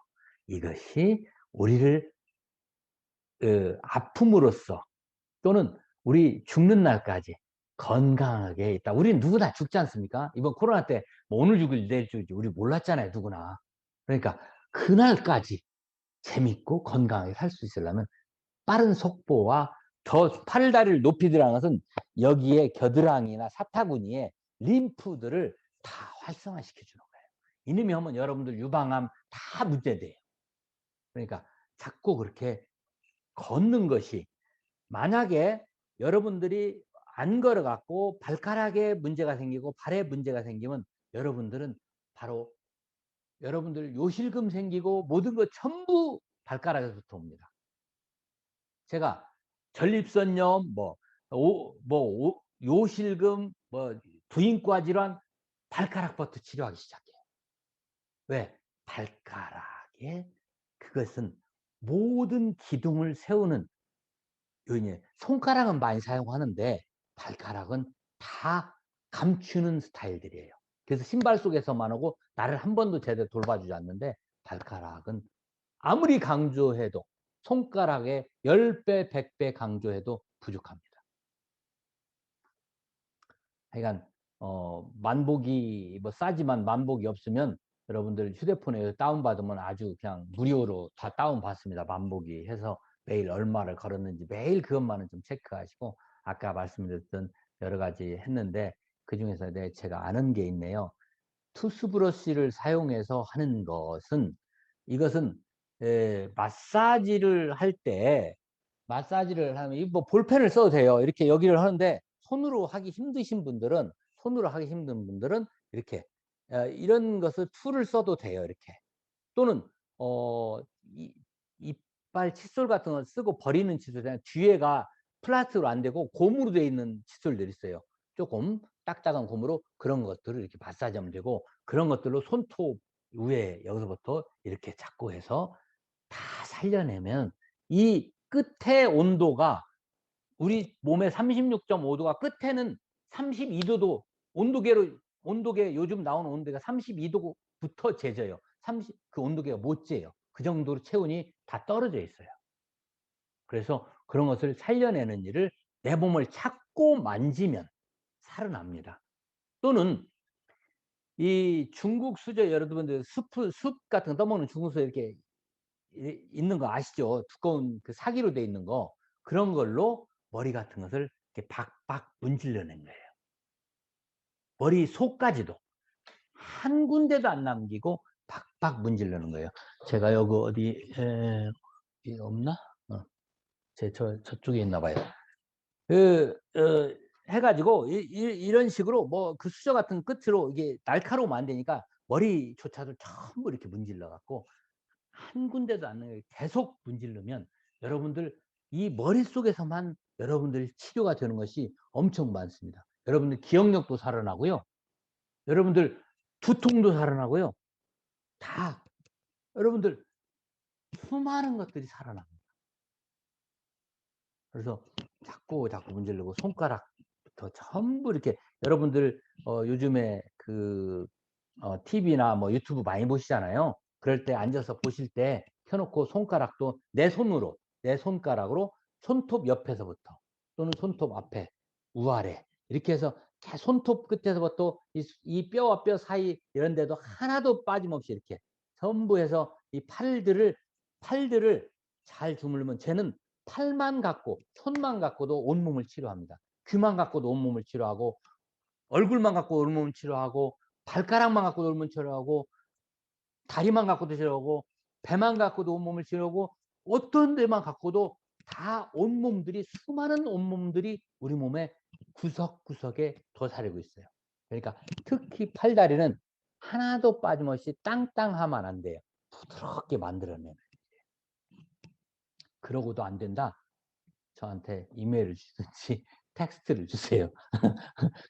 이것이 우리를 아픔으로써 또는 우리 죽는 날까지 건강하게 있다. 우리는 누구나 죽지 않습니까? 이번 코로나 때 뭐 오늘 죽을지 내일 죽을지 우리 몰랐잖아요, 누구나. 그러니까 그날까지 재밌고 건강하게 살 수 있으려면 빠른 속보와 더 팔다리를 높이 들어간 것은 여기에 겨드랑이나 사타구니에 림프들을 다 활성화시켜 주는 거예요. 이놈이 하면 여러분들 유방암 다 문제돼요. 그러니까 자꾸 그렇게 걷는 것이, 만약에 여러분들이 안 걸어갖고 발가락에 문제가 생기고 발에 문제가 생기면 여러분들은 바로 여러분들 요실금 생기고 모든 것 전부 발가락에서부터 옵니다. 제가 전립선염, 요실금, 부인과 질환, 발가락부터 치료하기 시작해요. 왜? 발가락에 그것은 모든 기둥을 세우는 요인이에요. 손가락은 많이 사용하는데 발가락은 다 감추는 스타일들이에요. 그래서 신발 속에서만 하고 나를 한 번도 제대로 돌봐주지 않는데, 발가락은 아무리 강조해도 손가락에 10배, 100배 강조해도 부족합니다. 하여간 만보기 싸지만 만보기 없으면 여러분들 휴대폰에 다운받으면 아주 그냥 무료로 다 다운받습니다. 만보기 해서 매일 얼마를 걸었는지 매일 그것만은 좀 체크하시고, 아까 말씀드렸던 여러 가지 했는데 그중에서 제가 아는 게 있네요. 투스브러쉬를 사용해서 하는 것은, 이것은 마사지를 할 때, 마사지를 하면 볼펜을 써도 돼요. 이렇게 여기를 하는데 손으로 하기 힘드신 분들은, 손으로 하기 힘든 분들은 이렇게 이런 것을 툴을 써도 돼요. 이렇게. 또는 이빨 칫솔 같은 거 쓰고 버리는 칫솔, 뒤에가 플라스틱으로 안 되고 고무로 되어 있는 칫솔들이 있어요. 조금 딱딱한 고무로, 그런 것들을 이렇게 마사지하면 되고, 그런 것들로 손톱 위에 여기서부터 이렇게 잡고 해서 다 살려내면 이 끝에 온도가, 우리 몸의 36.5도가 끝에는 32도도, 온도계 요즘 나오는 온도가 32도부터 재져요. 그 온도계가 못 재요. 그 정도로 체온이 다 떨어져 있어요. 그래서 그런 것을 살려내는 일을, 내 몸을 찾고 만지면 살아납니다. 또는 이 중국 수제, 여러분들 숲 같은 거 떠먹는 중국 수제 이렇게 있는 거 아시죠? 두꺼운 그 사기로 돼 있는 거, 그런 걸로 머리 같은 것을 이렇게 박박 문질러낸 거예요. 머리 속까지도 한 군데도 안 남기고 박박 문질러는 거예요. 제가 여기 어디 없나? 저쪽에 있나 봐요. 해가지고 이런 식으로 그 수저 같은 끝으로 이게 날카로우면 안 되니까 머리조차도 전부 이렇게 문질러 갖고 한 군데도 안 나요. 계속 문지르면 여러분들 이 머릿속에서만 여러분들 치료가 되는 것이 엄청 많습니다. 여러분들 기억력도 살아나고요. 여러분들 두통도 살아나고요. 다 여러분들 수많은 것들이 살아납니다. 그래서 자꾸 문지르고 손가락부터 전부 이렇게, 여러분들 요즘에 TV나 유튜브 많이 보시잖아요. 그럴 때 앉아서 보실 때 켜놓고 손가락도 내 손가락으로 손톱 옆에서부터, 또는 손톱 앞에, 우아래, 이렇게 해서 손톱 끝에서부터 이 뼈와 뼈 사이 이런 데도 하나도 빠짐없이 이렇게 전부 해서 이 팔들을 잘 주물르면, 쟤는 팔만 갖고 손만 갖고도 온몸을 치료합니다. 귀만 갖고도 온몸을 치료하고, 얼굴만 갖고 온몸을 치료하고, 발가락만 갖고도 온몸을 치료하고, 다리만 갖고도 치료하고, 배만 갖고도 온몸을 치료하고, 어떤 데만 갖고도 다 온몸들이, 수많은 온몸들이 우리 몸의 구석구석에 도사리고 있어요. 그러니까 특히 팔다리는 하나도 빠짐없이 땅땅하면 안 돼요. 부드럽게 만들어내는. 그러고도 안 된다? 저한테 이메일을 주든지 텍스트를 주세요.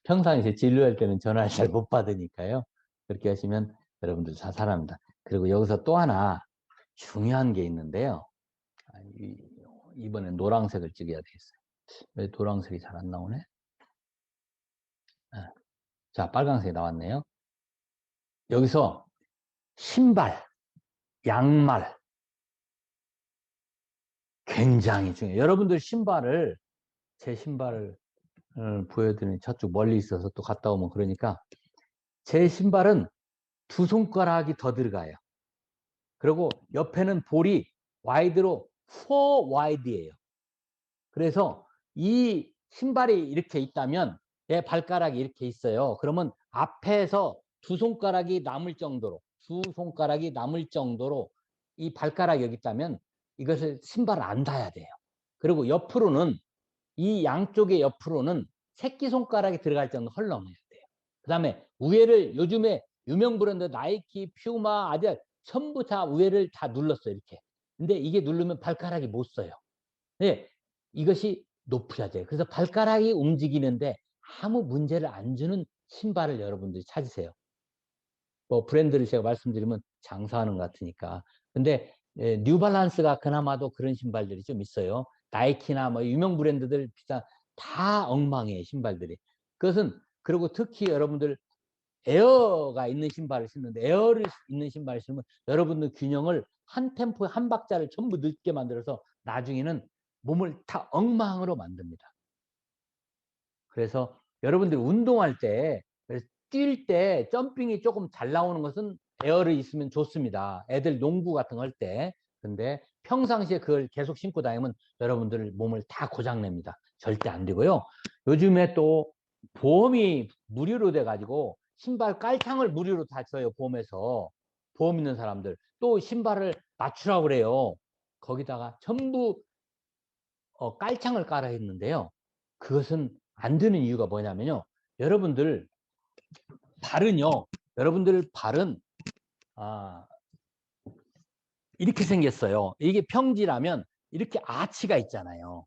평상시에 진료할 때는 전화를 잘 못 받으니까요. 그렇게 하시면 여러분들 다 살아납니다. 그리고 여기서 또 하나 중요한 게 있는데요. 이번엔 노란색을 찍어야 되겠어요. 왜 노란색이 잘 안 나오네? 자, 빨간색이 나왔네요. 여기서 신발, 양말 굉장히 중요해요. 여러분들 신발을, 제 신발을 보여드리는, 저쪽 멀리 있어서 또 갔다 오면 그러니까, 제 신발은 두 손가락이 더 들어가요. 그리고 옆에는 볼이 와이드로 4 와이드예요. 그래서 이 신발이 이렇게 있다면 내 발가락이 이렇게 있어요. 그러면 앞에서 두 손가락이 남을 정도로 이 발가락이 여기 있다면 이것을 신발을 안 닿아야 돼요. 그리고 옆으로는 이 양쪽의 옆으로는 새끼손가락이 들어갈 정도 헐렁해야 돼요. 그 다음에 우회를 요즘에 유명 브랜드 나이키, 퓨마, 아디다스 전부 다 우회를 다 눌렀어요. 이렇게. 근데 이게 누르면 발가락이 못 써요. 네, 이것이 높여야 돼요. 그래서 발가락이 움직이는데 아무 문제를 안 주는 신발을 여러분들이 찾으세요. 뭐 브랜드를 제가 말씀드리면 장사하는 것 같으니까. 근데 뉴발란스가 그나마도 그런 신발들이 좀 있어요. 나이키나 뭐 유명 브랜드들 비싼 다 엉망이에요, 신발들이. 그것은 그리고 특히 여러분들 에어가 있는 신발을 신는데 에어를 있는 신발을 신으면 여러분들 균형을 한 템포에 한 박자를 전부 늦게 만들어서 나중에는 몸을 다 엉망으로 만듭니다. 그래서 여러분들 운동할 때, 뛸 때 점핑이 조금 잘 나오는 것은 에어를 있으면 좋습니다. 애들 농구 같은 거 할 때. 근데 평상시에 그걸 계속 신고 다니면 여러분들 몸을 다 고장냅니다. 절대 안 되고요. 요즘에 또 보험이 무료로 돼가지고 신발 깔창을 무료로 다 써요. 보험에서. 보험 있는 사람들. 또 신발을 맞추라고 그래요. 거기다가 전부 깔창을 깔아 했는데요. 그것은 안 되는 이유가 뭐냐면요. 여러분들 발은요. 여러분들 발은 아, 이렇게 생겼어요. 이게 평지라면 이렇게 아치가 있잖아요.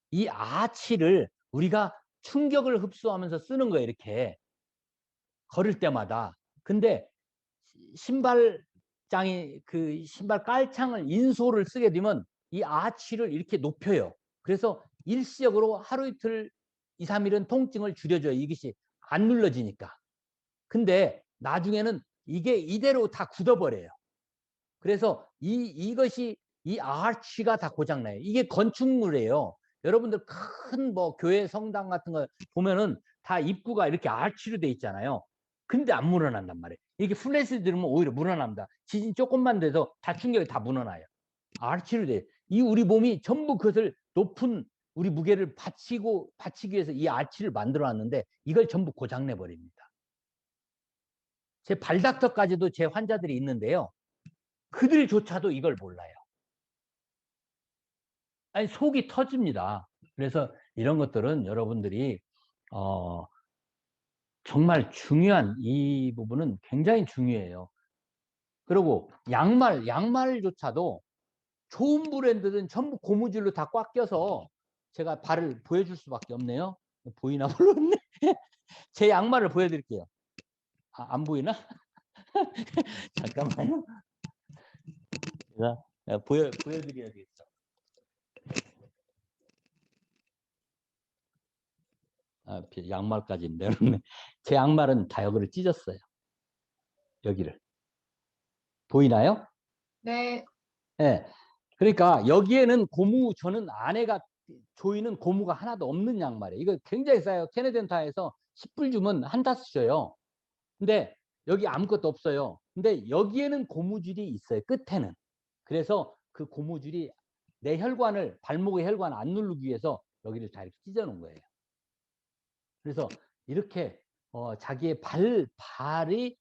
이 아치를 우리가 충격을 흡수하면서 쓰는 거예요. 이렇게 걸을 때마다. 근데 신발장이 그 신발 깔창을 인솔을 쓰게 되면 이 아치를 이렇게 높여요. 그래서 일시적으로 하루 이틀 2, 3일은 통증을 줄여줘요. 이것이 안 눌러지니까. 근데 나중에는 이게 이대로 다 굳어버려요. 그래서 이것이 이 아치가 다 고장나요. 이게 건축물이에요. 여러분들 큰 뭐 교회 성당 같은 거 보면은 다 입구가 이렇게 아치로 돼 있잖아요. 근데 안 물어난단 말이에요. 이게 플랫을 들으면 오히려 물어납니다. 지진 조금만 돼서 다 충격이 다 물어나요. 아치로 돼. 이 우리 몸이 전부 그것을 높은 우리 무게를 받치기 위해서 이 아치를 만들어 놨는데 이걸 전부 고장내 버립니다. 제 발닥터까지도 제 환자들이 있는데요. 그들조차도 이걸 몰라요. 아니, 속이 터집니다. 그래서 이런 것들은 여러분들이 정말 중요한 이 부분은 굉장히 중요해요. 그리고 양말조차도 좋은 브랜드는 전부 고무줄로 다 꽉 껴서 제가 발을 보여줄 수밖에 없네요. 보이나 모르겠네. 제 양말을 보여드릴게요. 안 보이나? 잠깐만요. 제가 보여드려야 되겠어. 양말까지 내놓네. 제 양말은 다 여기를 찢었어요. 여기를. 보이나요? 네. 네. 그러니까 여기에는 저는 안에가 조이는 고무가 하나도 없는 양말이에요. 이거 굉장히 싸요. 캐네덴타에서 10불 주면 한 다스 줘요. 근데 여기 아무것도 없어요. 근데 여기에는 고무줄이 있어요. 끝에는. 그래서 그 고무줄이 내 혈관을, 발목의 혈관을 안 누르기 위해서 여기를 다 이렇게 찢어 놓은 거예요. 그래서 이렇게 자기의 발이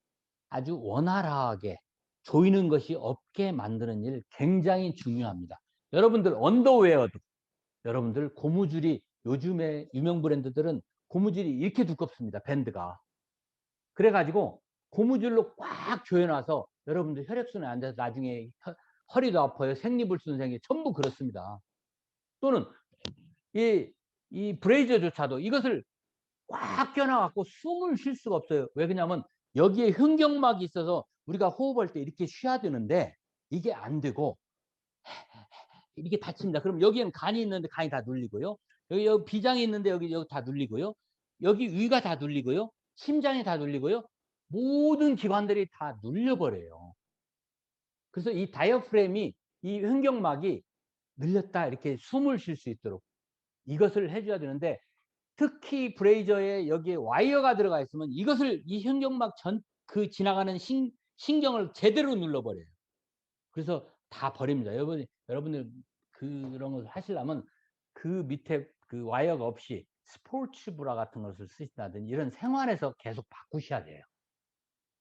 아주 원활하게 조이는 것이 없게 만드는 일 굉장히 중요합니다. 여러분들 언더웨어도 여러분들 고무줄이 요즘에 유명 브랜드들은 고무줄이 이렇게 두껍습니다. 밴드가. 그래가지고 고무줄로 꽉 조여놔서 여러분들 혈액순환이 안 돼서 나중에 허리도 아파요. 생리불순 생기 전부 그렇습니다. 또는 이 브레이저조차도 이것을 꽉 껴놔갖고 숨을 쉴 수가 없어요. 왜 그러냐면 여기에 횡격막이 있어서 우리가 호흡할 때 이렇게 쉬어야 되는데 이게 안 되고 이렇게 다칩니다. 그럼 여기에는 간이 있는데 간이 다 눌리고요. 여기 비장이 있는데 여기 다 눌리고요. 여기 위가 다 눌리고요. 심장이 다 눌리고요. 모든 기관들이 다 눌려버려요. 그래서 이 다이어프램이 이 횡격막이 늘렸다 이렇게 숨을 쉴 수 있도록 이것을 해줘야 되는데 특히 브레이저에 여기에 와이어가 들어가 있으면 이것을 이 횡격막 그 지나가는 신경을 제대로 눌러버려요. 그래서 다 버립니다. 여러분들 그런 것을 하시려면 그 밑에 그 와이어가 없이 스포츠 브라 같은 것을 쓰신다든지 이런 생활에서 계속 바꾸셔야 돼요.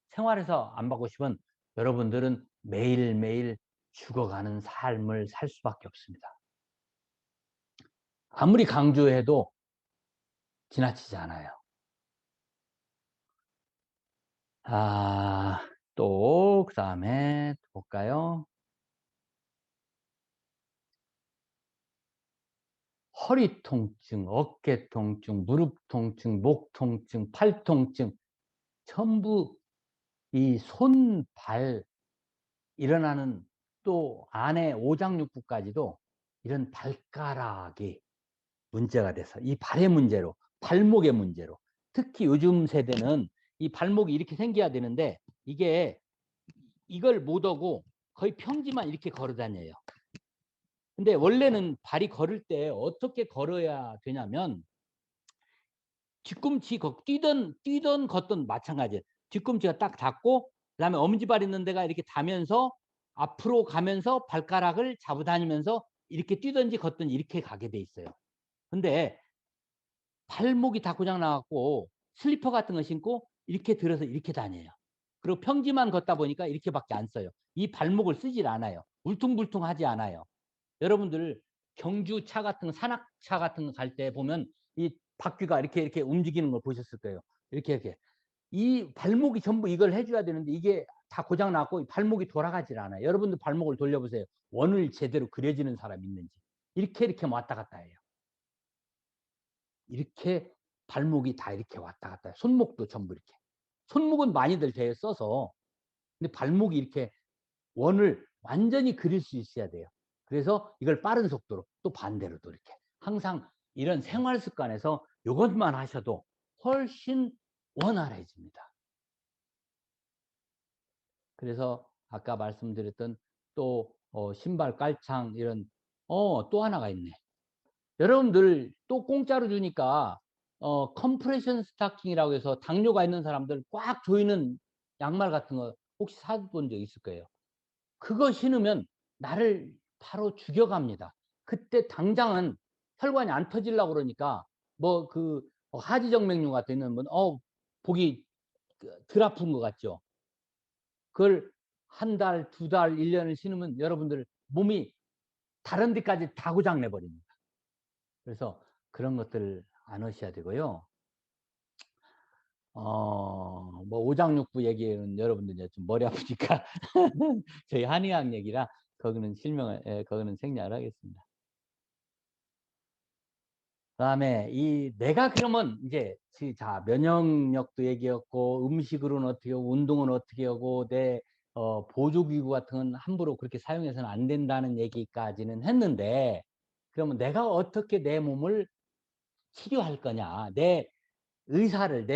생활에서 안 바꾸시면 여러분들은 매일매일 죽어가는 삶을 살 수밖에 없습니다. 아무리 강조해도 지나치지 않아요. 또 그다음에 볼까요? 허리 통증, 어깨 통증, 무릎 통증, 목 통증, 팔 통증 전부 이 손, 발 일어나는 또 안에 오장육부까지도 이런 발가락이 문제가 돼서 이 발의 문제로, 발목의 문제로 특히 요즘 세대는 이 발목이 이렇게 생겨야 되는데 이게 이걸 못 하고 거의 평지만 이렇게 걸어 다녀요. 근데 원래는 발이 걸을 때 어떻게 걸어야 되냐면 뒤꿈치 뛰던 걷던 마찬가지예요. 뒤꿈치가 딱 닿고 그다음에 엄지발 있는 데가 이렇게 닿으면서 앞으로 가면서 발가락을 잡고 다니면서 이렇게 뛰든지 걷든지 이렇게 가게 돼 있어요. 근데 발목이 다 고장 나갖고 슬리퍼 같은 거 신고 이렇게 들어서 이렇게 다녀요. 그리고 평지만 걷다 보니까 이렇게밖에 안 써요. 이 발목을 쓰질 않아요. 울퉁불퉁하지 않아요. 여러분들 경주차 같은 거, 산악차 같은 거 갈 때 보면 이 바퀴가 이렇게 움직이는 걸 보셨을 거예요. 이렇게. 이 발목이 전부 이걸 해줘야 되는데 이게 다 고장 났고 발목이 돌아가질 않아요. 여러분들 발목을 돌려보세요. 원을 제대로 그려지는 사람 있는지. 이렇게 왔다 갔다 해요. 이렇게 발목이 다 이렇게 왔다 갔다 해요. 손목도 전부 이렇게. 손목은 많이들 돼요, 써서. 근데 발목이 이렇게 원을 완전히 그릴 수 있어야 돼요. 그래서 이걸 빠른 속도로 또 반대로도 이렇게 항상 이런 생활 습관에서 이것만 하셔도 훨씬 원활해집니다. 그래서 아까 말씀드렸던 또 신발 깔창 이런 또 하나가 있네. 여러분들 또 공짜로 주니까 컴프레션 스타킹이라고 해서 당뇨가 있는 사람들 꽉 조이는 양말 같은 거 혹시 사본 적 있을 거예요. 그거 신으면 나를 바로 죽여갑니다. 그때 당장은 혈관이 안 터지려고 그러니까 뭐 그 하지정맥류 같은 있는 분 보기 덜 아픈 것 같죠. 그걸 한 달, 두 달, 1년을 신으면 여러분들 몸이 다른 데까지 다 고장 내버립니다. 그래서 그런 것들 안 하셔야 되고요. 뭐 오장육부 얘기는 여러분들 이제 좀 머리 아프니까 저희 한의학 얘기라 거기는 거기는 생략을 하겠습니다. 그다음에 내가 그러면 이제 자 면역력도 얘기했고 음식으로는 어떻게 하고 운동은 어떻게 하고 내 보조기구 같은 건 함부로 그렇게 사용해서는 안 된다는 얘기까지는 했는데 그러면 내가 어떻게 내 몸을 치료할 거냐 내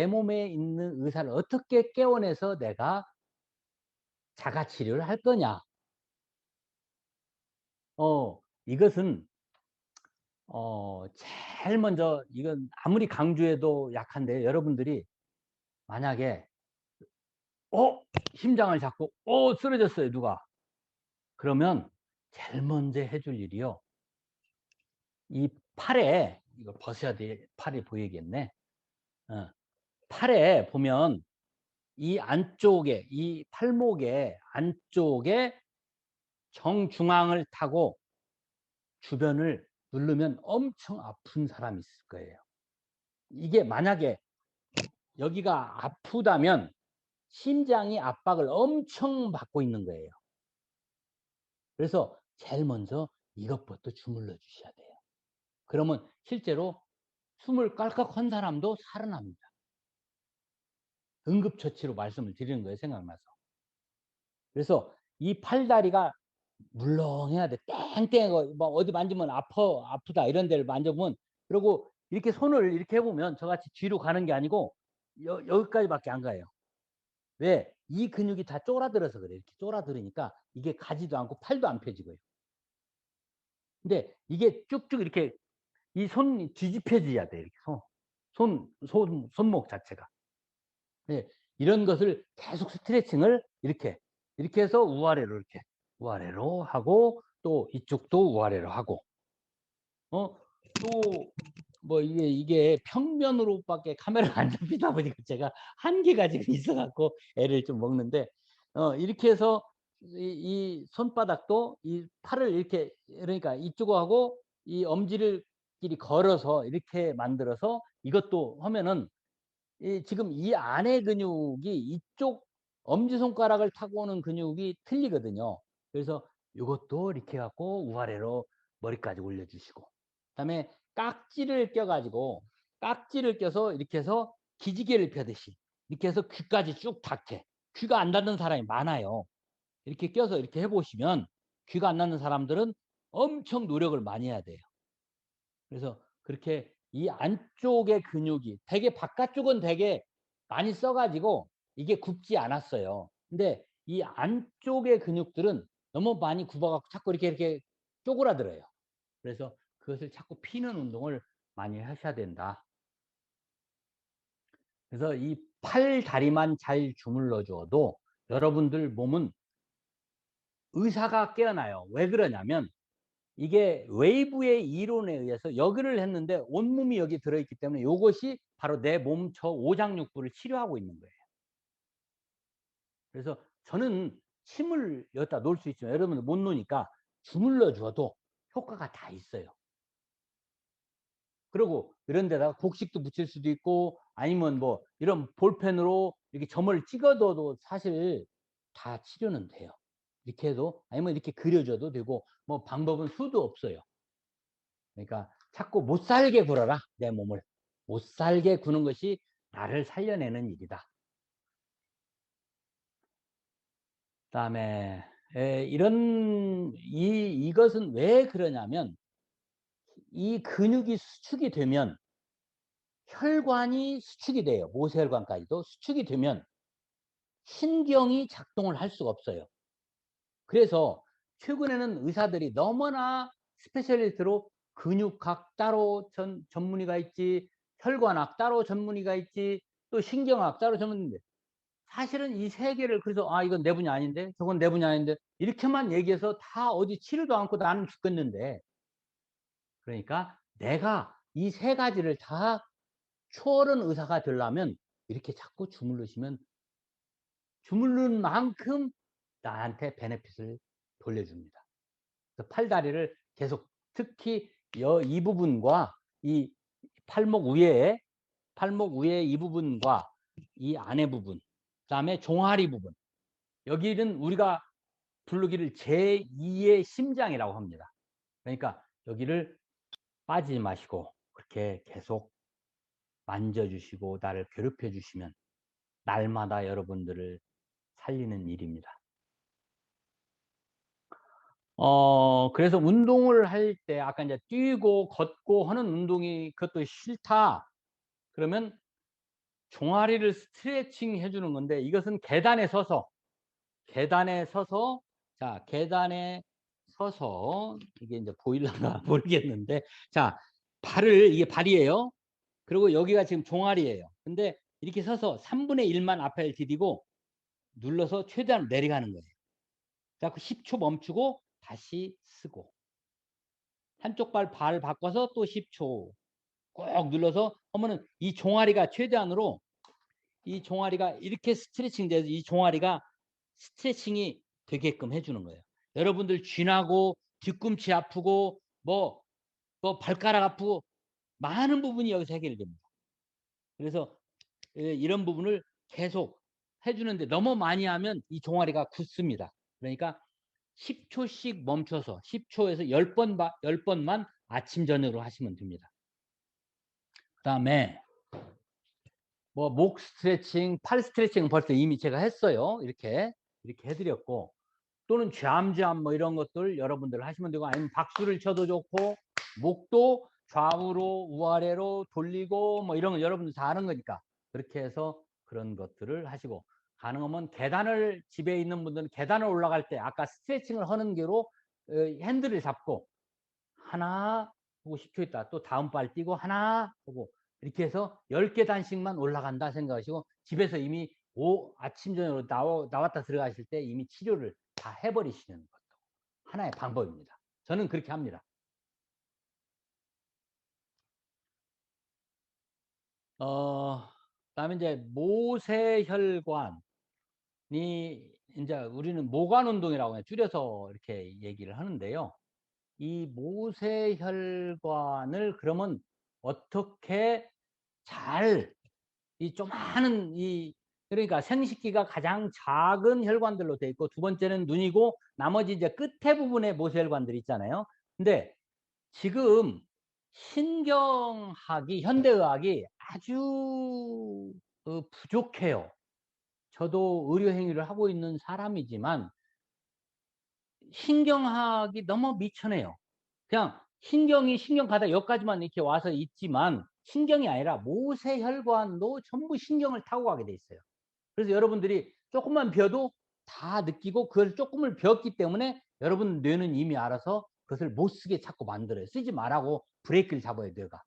몸에 있는 의사를 어떻게 깨워내서 내가 자가 치료를 할 거냐 이것은 제일 먼저 이건 아무리 강조해도 약한데 여러분들이 만약에 심장을 잡고 쓰러졌어요 누가 그러면 제일 먼저 해줄 일이요 이 팔에 이거 벗어야 돼 팔이 보이겠네 팔에 보면 이 안쪽에 이 팔목의 안쪽에 정중앙을 타고 주변을 누르면 엄청 아픈 사람이 있을 거예요 이게 만약에 여기가 아프다면 심장이 압박을 엄청 받고 있는 거예요. 그래서 제일 먼저 이것부터 주물러 주셔야 돼요. 그러면 실제로 숨을 깔깍 한 사람도 살아납니다. 응급처치로 말씀을 드리는 거예요. 생각나서. 그래서 이 팔다리가 물렁해야 돼. 땡땡 뭐 어디 만지면 아프다 이런 데를 만져보면 그리고 이렇게 손을 이렇게 해보면 저같이 뒤로 가는 게 아니고 여기까지밖에 안 가요. 왜? 이 근육이 다 쫄아들어서 그래. 이렇게 쫄아들으니까 이게 가지도 않고 팔도 안 펴지고요. 근데 이게 쭉쭉 이렇게 이 손이 뒤집혀져야 돼. 이렇게 손목 자체가. 네, 이런 것을 계속 스트레칭을 이렇게 해서 우아래로 이렇게 우아래로 하고 또 이쪽도 우아래로 하고 또 뭐 이게 평면으로밖에 카메라가 안 잡히다 보니까 제가 한계가 지금 있어 갖고 애를 좀 먹는데 이렇게 해서 이 손바닥도 이 팔을 이렇게 그러니까 이쪽하고 이 엄지를 끼리 걸어서 이렇게 만들어서 이것도 하면은 지금 이 안의 근육이 이쪽 엄지손가락을 타고 오는 근육이 틀리거든요. 그래서 요것도 이렇게 해 갖고 우아래로 머리까지 올려주시고 그다음에 깍지를 껴서 이렇게 해서 기지개를 펴듯이 이렇게 해서 귀까지 쭉 닿게. 귀가 안 닿는 사람이 많아요. 이렇게 껴서 이렇게 해 보시면 귀가 안 닿는 사람들은 엄청 노력을 많이 해야 돼요. 그래서 그렇게 이 안쪽의 근육이 되게 바깥쪽은 되게 많이 써 가지고 이게 굽지 않았어요. 근데 이 안쪽의 근육들은 너무 많이 굽어 갖고 자꾸 이렇게 쪼그라들어요. 그래서 그것을 자꾸 피는 운동을 많이 하셔야 된다. 그래서 이 팔, 다리만 잘 주물러 줘도 여러분들 몸은 의사가 깨어나요. 왜 그러냐면 이게 웨이브의 이론에 의해서 여기를 했는데 온몸이 여기 들어있기 때문에 요것이 바로 내 몸 저 오장육부를 치료하고 있는 거예요. 그래서 저는 침을 여기다 놓을 수 있지만 여러분들 못 놓으니까 주물러 줘도 효과가 다 있어요. 그리고 이런 데다가 곡식도 묻힐 수도 있고 아니면 뭐 이런 볼펜으로 이렇게 점을 찍어둬도 사실 다 치료는 돼요. 이렇게 해도 아니면 이렇게 그려줘도 되고 뭐 방법은 수도 없어요. 그러니까 자꾸 못 살게 굴어라 내 몸을. 못 살게 구는 것이 나를 살려내는 일이다. 그다음에 이것은 왜 그러냐면 이 근육이 수축이 되면 혈관이 수축이 돼요. 모세혈관까지도 수축이 되면 신경이 작동을 할 수가 없어요. 그래서 최근에는 의사들이 너무나 스페셜리스트로 근육학 따로 전문의가 있지, 혈관학 따로 전문의가 있지, 또 신경학 따로 전문인데 사실은 이 세 개를 그래서 이건 내 분야 아닌데 저건 내 분야 아닌데 이렇게만 얘기해서 다 어디 치료도 않고 나는 죽겠는데 그러니까 내가 이 세 가지를 다 초월한 의사가 되려면 이렇게 자꾸 주물르시면 주물른 만큼 나한테 베네핏을 돌려줍니다. 그래서 팔다리를 계속 특히 이 부분과 이 팔목 위에 이 부분과 이 안에 부분, 그다음에 종아리 부분. 여기는 우리가 부르기를 제2의 심장이라고 합니다. 그러니까 여기를 빠지지 마시고 그렇게 계속 만져주시고 나를 괴롭혀 주시면 날마다 여러분들을 살리는 일입니다. 그래서 운동을 할 때 아까 이제 뛰고 걷고 하는 운동이 그것도 싫다. 그러면 종아리를 스트레칭 해 주는 건데 이것은 계단에 서서 자, 계단에 서서 이게 이제 보일란가 모르겠는데 자, 이게 발이에요. 그리고 여기가 지금 종아리예요. 근데 이렇게 서서 3분의 1만 앞을 디디고 눌러서 최대한 내려가는 거예요. 자꾸 10초 멈추고 다시 쓰고 한쪽 발 바꿔서 또 10초 꼭 눌러서 하면은 이 종아리가 최대한으로 이 종아리가 이렇게 스트레칭 돼서 이 종아리가 스트레칭이 되게끔 해주는 거예요. 여러분들 쥐나고 뒤꿈치 아프고 뭐 발가락 아프고 많은 부분이 여기서 해결됩니다. 그래서 이런 부분을 계속 해주는데 너무 많이 하면 이 종아리가 굳습니다. 그러니까 10초씩 멈춰서 10초에서 10번만 아침 저녁으로 하시면 됩니다. 그다음에 뭐 목 스트레칭, 팔 스트레칭은 벌써 이미 제가 했어요. 이렇게 해드렸고 또는 잠잠 뭐 이런 것들 여러분들 하시면 되고 아니면 박수를 쳐도 좋고 목도 좌우로 우아래로 돌리고 뭐 이런 거 여러분들 다 하는 거니까 그렇게 해서 그런 것들을 하시고 가능하면 집에 있는 분들은 계단을 올라갈 때 아까 스트레칭을 하는 게로 핸들을 잡고 하나 하고 10초 있다 또 다음 발 뛰고 하나 하고 이렇게 해서 10계단씩만 올라간다 생각하시고 집에서 이미 아침 저녁으로 나왔다 들어가실 때 이미 치료를 다 해버리시는 것도 하나의 방법입니다. 저는 그렇게 합니다. 그다음에 이제 모세혈관이 이제 우리는 모관 운동이라고 줄여서 이렇게 얘기를 하는데요. 이 모세혈관을 그러면 어떻게 잘 이 조그마한 그러니까 생식기가 가장 작은 혈관들로 돼 있고 두 번째는 눈이고 나머지 이제 끝에 부분에 모세혈관들이 있잖아요. 근데 지금 신경학이 현대의학이 아주 부족해요. 저도 의료 행위를 하고 있는 사람이지만 신경학이 너무 미천해요. 그냥 신경 가다 여기까지만 이렇게 와서 있지만 신경이 아니라 모세혈관도 전부 신경을 타고 가게 돼 있어요. 그래서 여러분들이 조금만 벼도 다 느끼고 그걸 조금을 벼었기 때문에 여러분 뇌는 이미 알아서 그것을 못 쓰게 자꾸 만들어요. 쓰지 말라고 브레이크를 잡아요, 뇌가.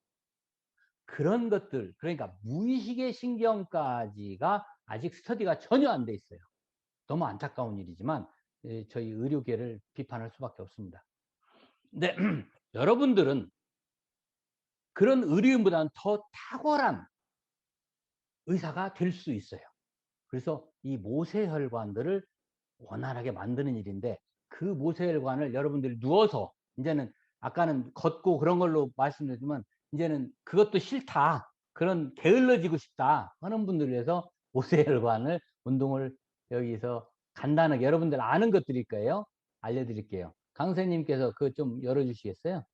그런 것들, 그러니까 무의식의 신경까지가 아직 스터디가 전혀 안 돼 있어요. 너무 안타까운 일이지만 저희 의료계를 비판할 수밖에 없습니다. 근데 여러분들은 그런 의료인보다는 더 탁월한 의사가 될 수 있어요. 그래서 이 모세혈관들을 원활하게 만드는 일인데 그 모세혈관을 여러분들이 누워서 이제는 아까는 걷고 그런 걸로 말씀드렸지만 이제는 그것도 싫다. 그런 게을러지고 싶다 하는 분들을 위해서 모세혈관을 운동을 여기서 간단하게 여러분들 아는 것들일 거예요. 알려드릴게요. 강사님께서 그거 좀 열어주시겠어요?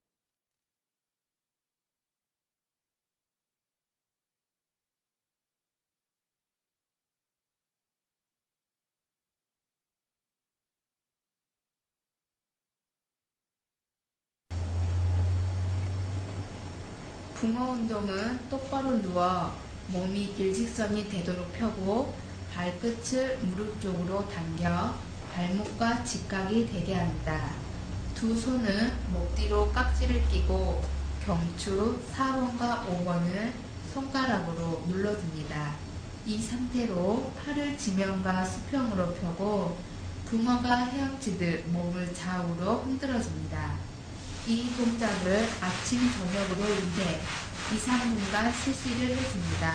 붕어 운동은 똑바로 누워 몸이 일직선이 되도록 펴고 발끝을 무릎 쪽으로 당겨 발목과 직각이 되게 합니다. 두 손은 목 뒤로 깍지를 끼고 경추 4번과 5번을 손가락으로 눌러줍니다. 이 상태로 팔을 지면과 수평으로 펴고 붕어가 헤엄치듯 몸을 좌우로 흔들어줍니다. 이 동작을 아침, 저녁으로 2회, 2, 3분간 실시를 해줍니다.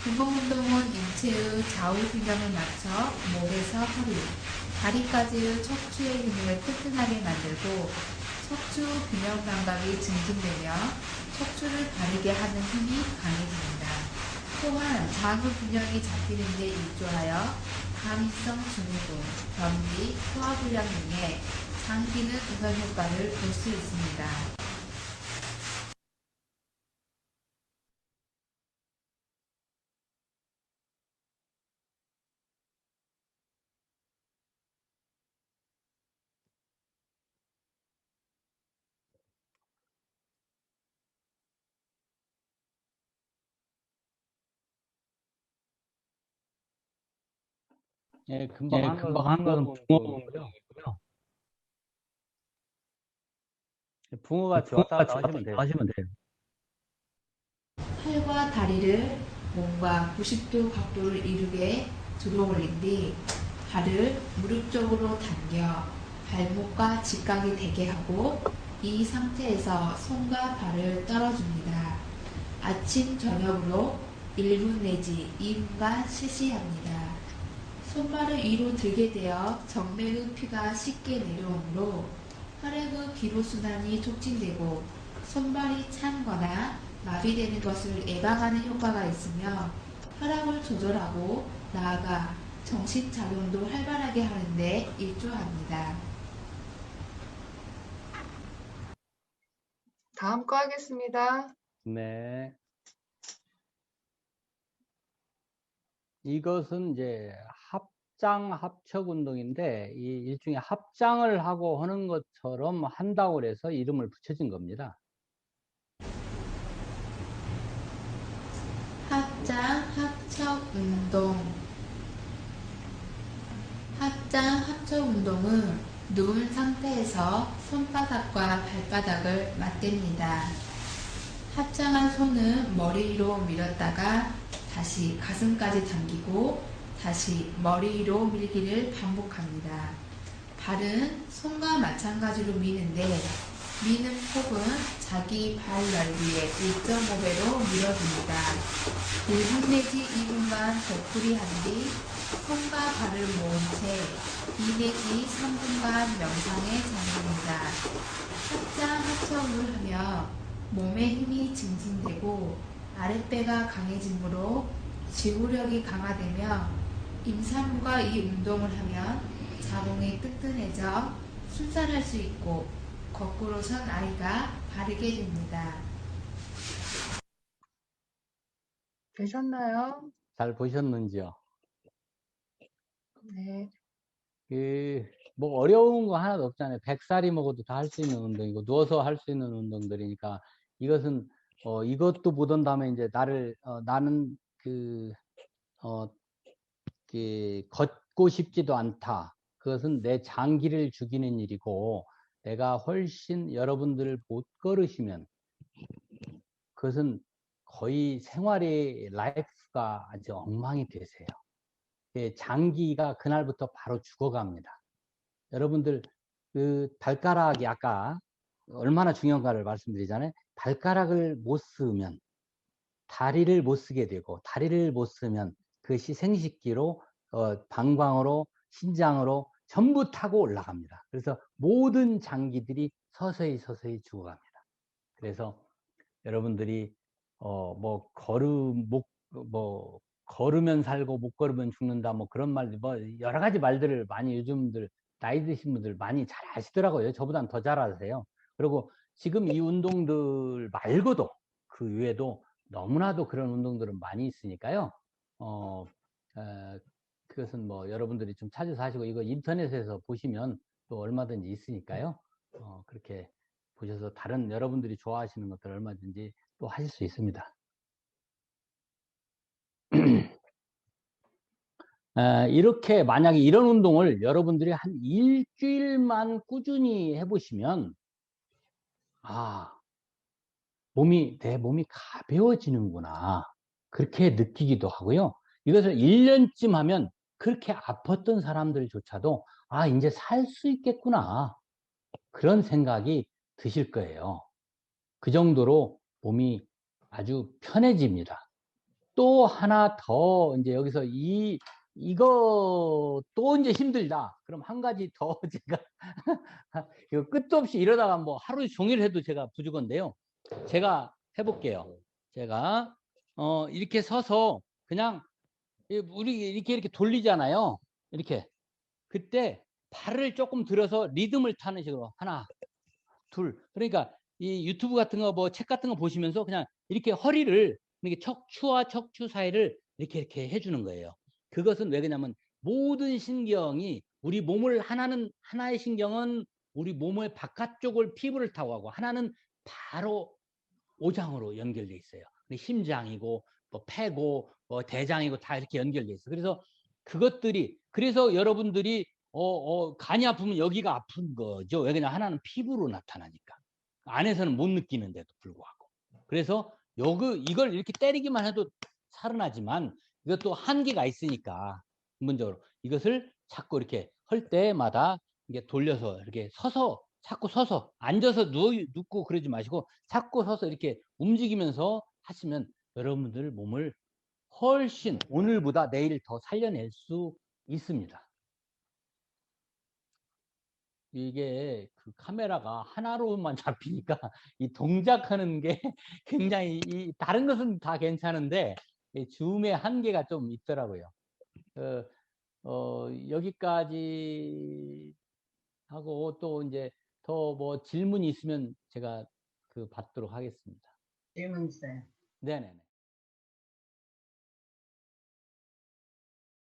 붕어 운동은 인체의 좌우 균형을 맞춰 목에서 허리, 다리까지의 척추의 힘을 튼튼하게 만들고 척추 균형 감각이 증진되며 척추를 바르게 하는 힘이 강해집니다. 또한 장의 균형이 잡히는 데 일조하여 감이성 증후군, 변비, 소화불량 등의 장기능 개선 효과를 볼 수 있습니다. 예, 금방 한 거는 붕어 운동이고요. 붕어같이 왔다 갔다 하시면 돼요. 팔과 다리를 몸과 90도 각도를 이루게 들어 올린 뒤 발을 무릎 쪽으로 당겨 발목과 직각이 되게 하고 이 상태에서 손과 발을 떨어줍니다. 아침, 저녁으로 1분 내지 2분간 실시합니다. 손발을 위로 들게 되어 정맥의 피가 쉽게 내려오므로 혈액의 기로순환이 촉진되고 손발이 찬거나 마비되는 것을 예방하는 효과가 있으며 혈압을 조절하고 나아가 정신작용도 활발하게 하는 데 일조합니다. 다음 거 하겠습니다. 네. 이것은 이제 합척 운동인데 이 일종의 합장을 하고 하는 것처럼 한다고 해서 이름을 붙여진 겁니다. 합척 운동. 합척 운동은 누운 상태에서 손바닥과 발바닥을 맞댑니다. 합장한 손은 머리 위로 밀었다가 다시 가슴까지 당기고 다시 머리 위로 밀기를 반복합니다. 발은 손과 마찬가지로 미는데 미는 폭은 자기 발 넓이의 1.5배로 밀어줍니다. 1분 내지 2분간 덕풀이 한 뒤 손과 발을 모은 채 2 내지 3분간 명상에 잠깁니다. 합장 합처음을 하며 몸의 힘이 증진되고 아랫배가 강해지므로 지구력이 강화되며 임산부가 이 운동을 하면 자궁이 튼튼해져 순산할 수 있고 거꾸로 선 아이가 바르게 됩니다. 되셨나요? 잘 보셨는지요? 네. 뭐 어려운 거 하나도 없잖아요. 100살이 먹어도 다 할 수 있는 운동이고 누워서 할 수 있는 운동들이니까 이것은 이것도 보던 다음에 이제 나는 걷고 싶지도 않다. 그것은 내 장기를 죽이는 일이고 내가 훨씬 여러분들을 못 걸으시면 그것은 거의 생활의 라이프가 아주 엉망이 되세요. 장기가 그날부터 바로 죽어갑니다. 여러분들 그 발가락이 아까 얼마나 중요한가를 말씀드리잖아요. 발가락을 못 쓰면 다리를 못 쓰게 되고 다리를 못 쓰면 그것이 생식기로 방광으로 신장으로 전부 타고 올라갑니다. 그래서 모든 장기들이 서서히 죽어갑니다. 그래서 여러분들이 걸으면 살고 못 걸으면 죽는다 뭐 그런 말들 뭐 여러 가지 말들을 많이 요즘들 나이 드신 분들 많이 잘 아시더라고요. 저보다는 더 잘 아세요. 그리고 지금 이 운동들 말고도 그 외에도 너무나도 그런 운동들은 많이 있으니까요. 어, 그것은 뭐 여러분들이 좀 찾아서 하시고 이거 인터넷에서 보시면 또 얼마든지 있으니까요. 그렇게 보셔서 다른 여러분들이 좋아하시는 것들 얼마든지 또 하실 수 있습니다. 이렇게 만약에 이런 운동을 여러분들이 한 일주일만 꾸준히 해보시면 내 몸이 가벼워지는구나 그렇게 느끼기도 하고요. 이것을 1년쯤 하면 그렇게 아팠던 사람들조차도 이제 살 수 있겠구나 그런 생각이 드실 거예요. 그 정도로 몸이 아주 편해집니다. 또 하나 더 이제 여기서 이거 또 이제 힘들다. 그럼 한 가지 더 제가 이거 끝도 없이 이러다가 뭐 하루 종일 해도 제가 부족한데요. 제가 해볼게요. 제가 이렇게 서서 그냥 우리 이렇게 돌리잖아요. 이렇게 그때 발을 조금 들어서 리듬을 타는 식으로 하나, 둘. 그러니까 이 유튜브 같은 거 뭐 책 같은 거 보시면서 그냥 이렇게 허리를 이렇게 척추와 척추 사이를 이렇게 해주는 거예요. 그것은 왜 그러냐면 모든 신경이 우리 몸을 하나의 신경은 우리 몸의 바깥쪽을 피부를 타고 하고 하나는 바로 오장으로 연결돼 있어요. 심장이고 뭐 폐고 뭐 대장이고 다 이렇게 연결돼 있어요. 그래서 그래서 여러분들이 간이 아프면 여기가 아픈 거죠. 왜 그냥 하나는 피부로 나타나니까. 안에서는 못 느끼는데도 불구하고. 그래서 이걸 이렇게 때리기만 해도 살아나지만 이것도 한계가 있으니까 기본적으로 이것을 자꾸 이렇게 할 때마다 이게 돌려서 이렇게 자꾸 서서 앉아서 눕고 그러지 마시고 자꾸 서서 이렇게 움직이면서 하시면 여러분들 몸을 훨씬 오늘보다 내일 더 살려낼 수 있습니다. 이게 그 카메라가 하나로만 잡히니까 이 동작하는 게 굉장히 다른 것은 다 괜찮은데 이 줌의 한계가 좀 있더라고요. 여기까지 하고 또 이제 더 뭐 질문이 있으면 제가 받도록 하겠습니다. 질문 있어요. 네네네.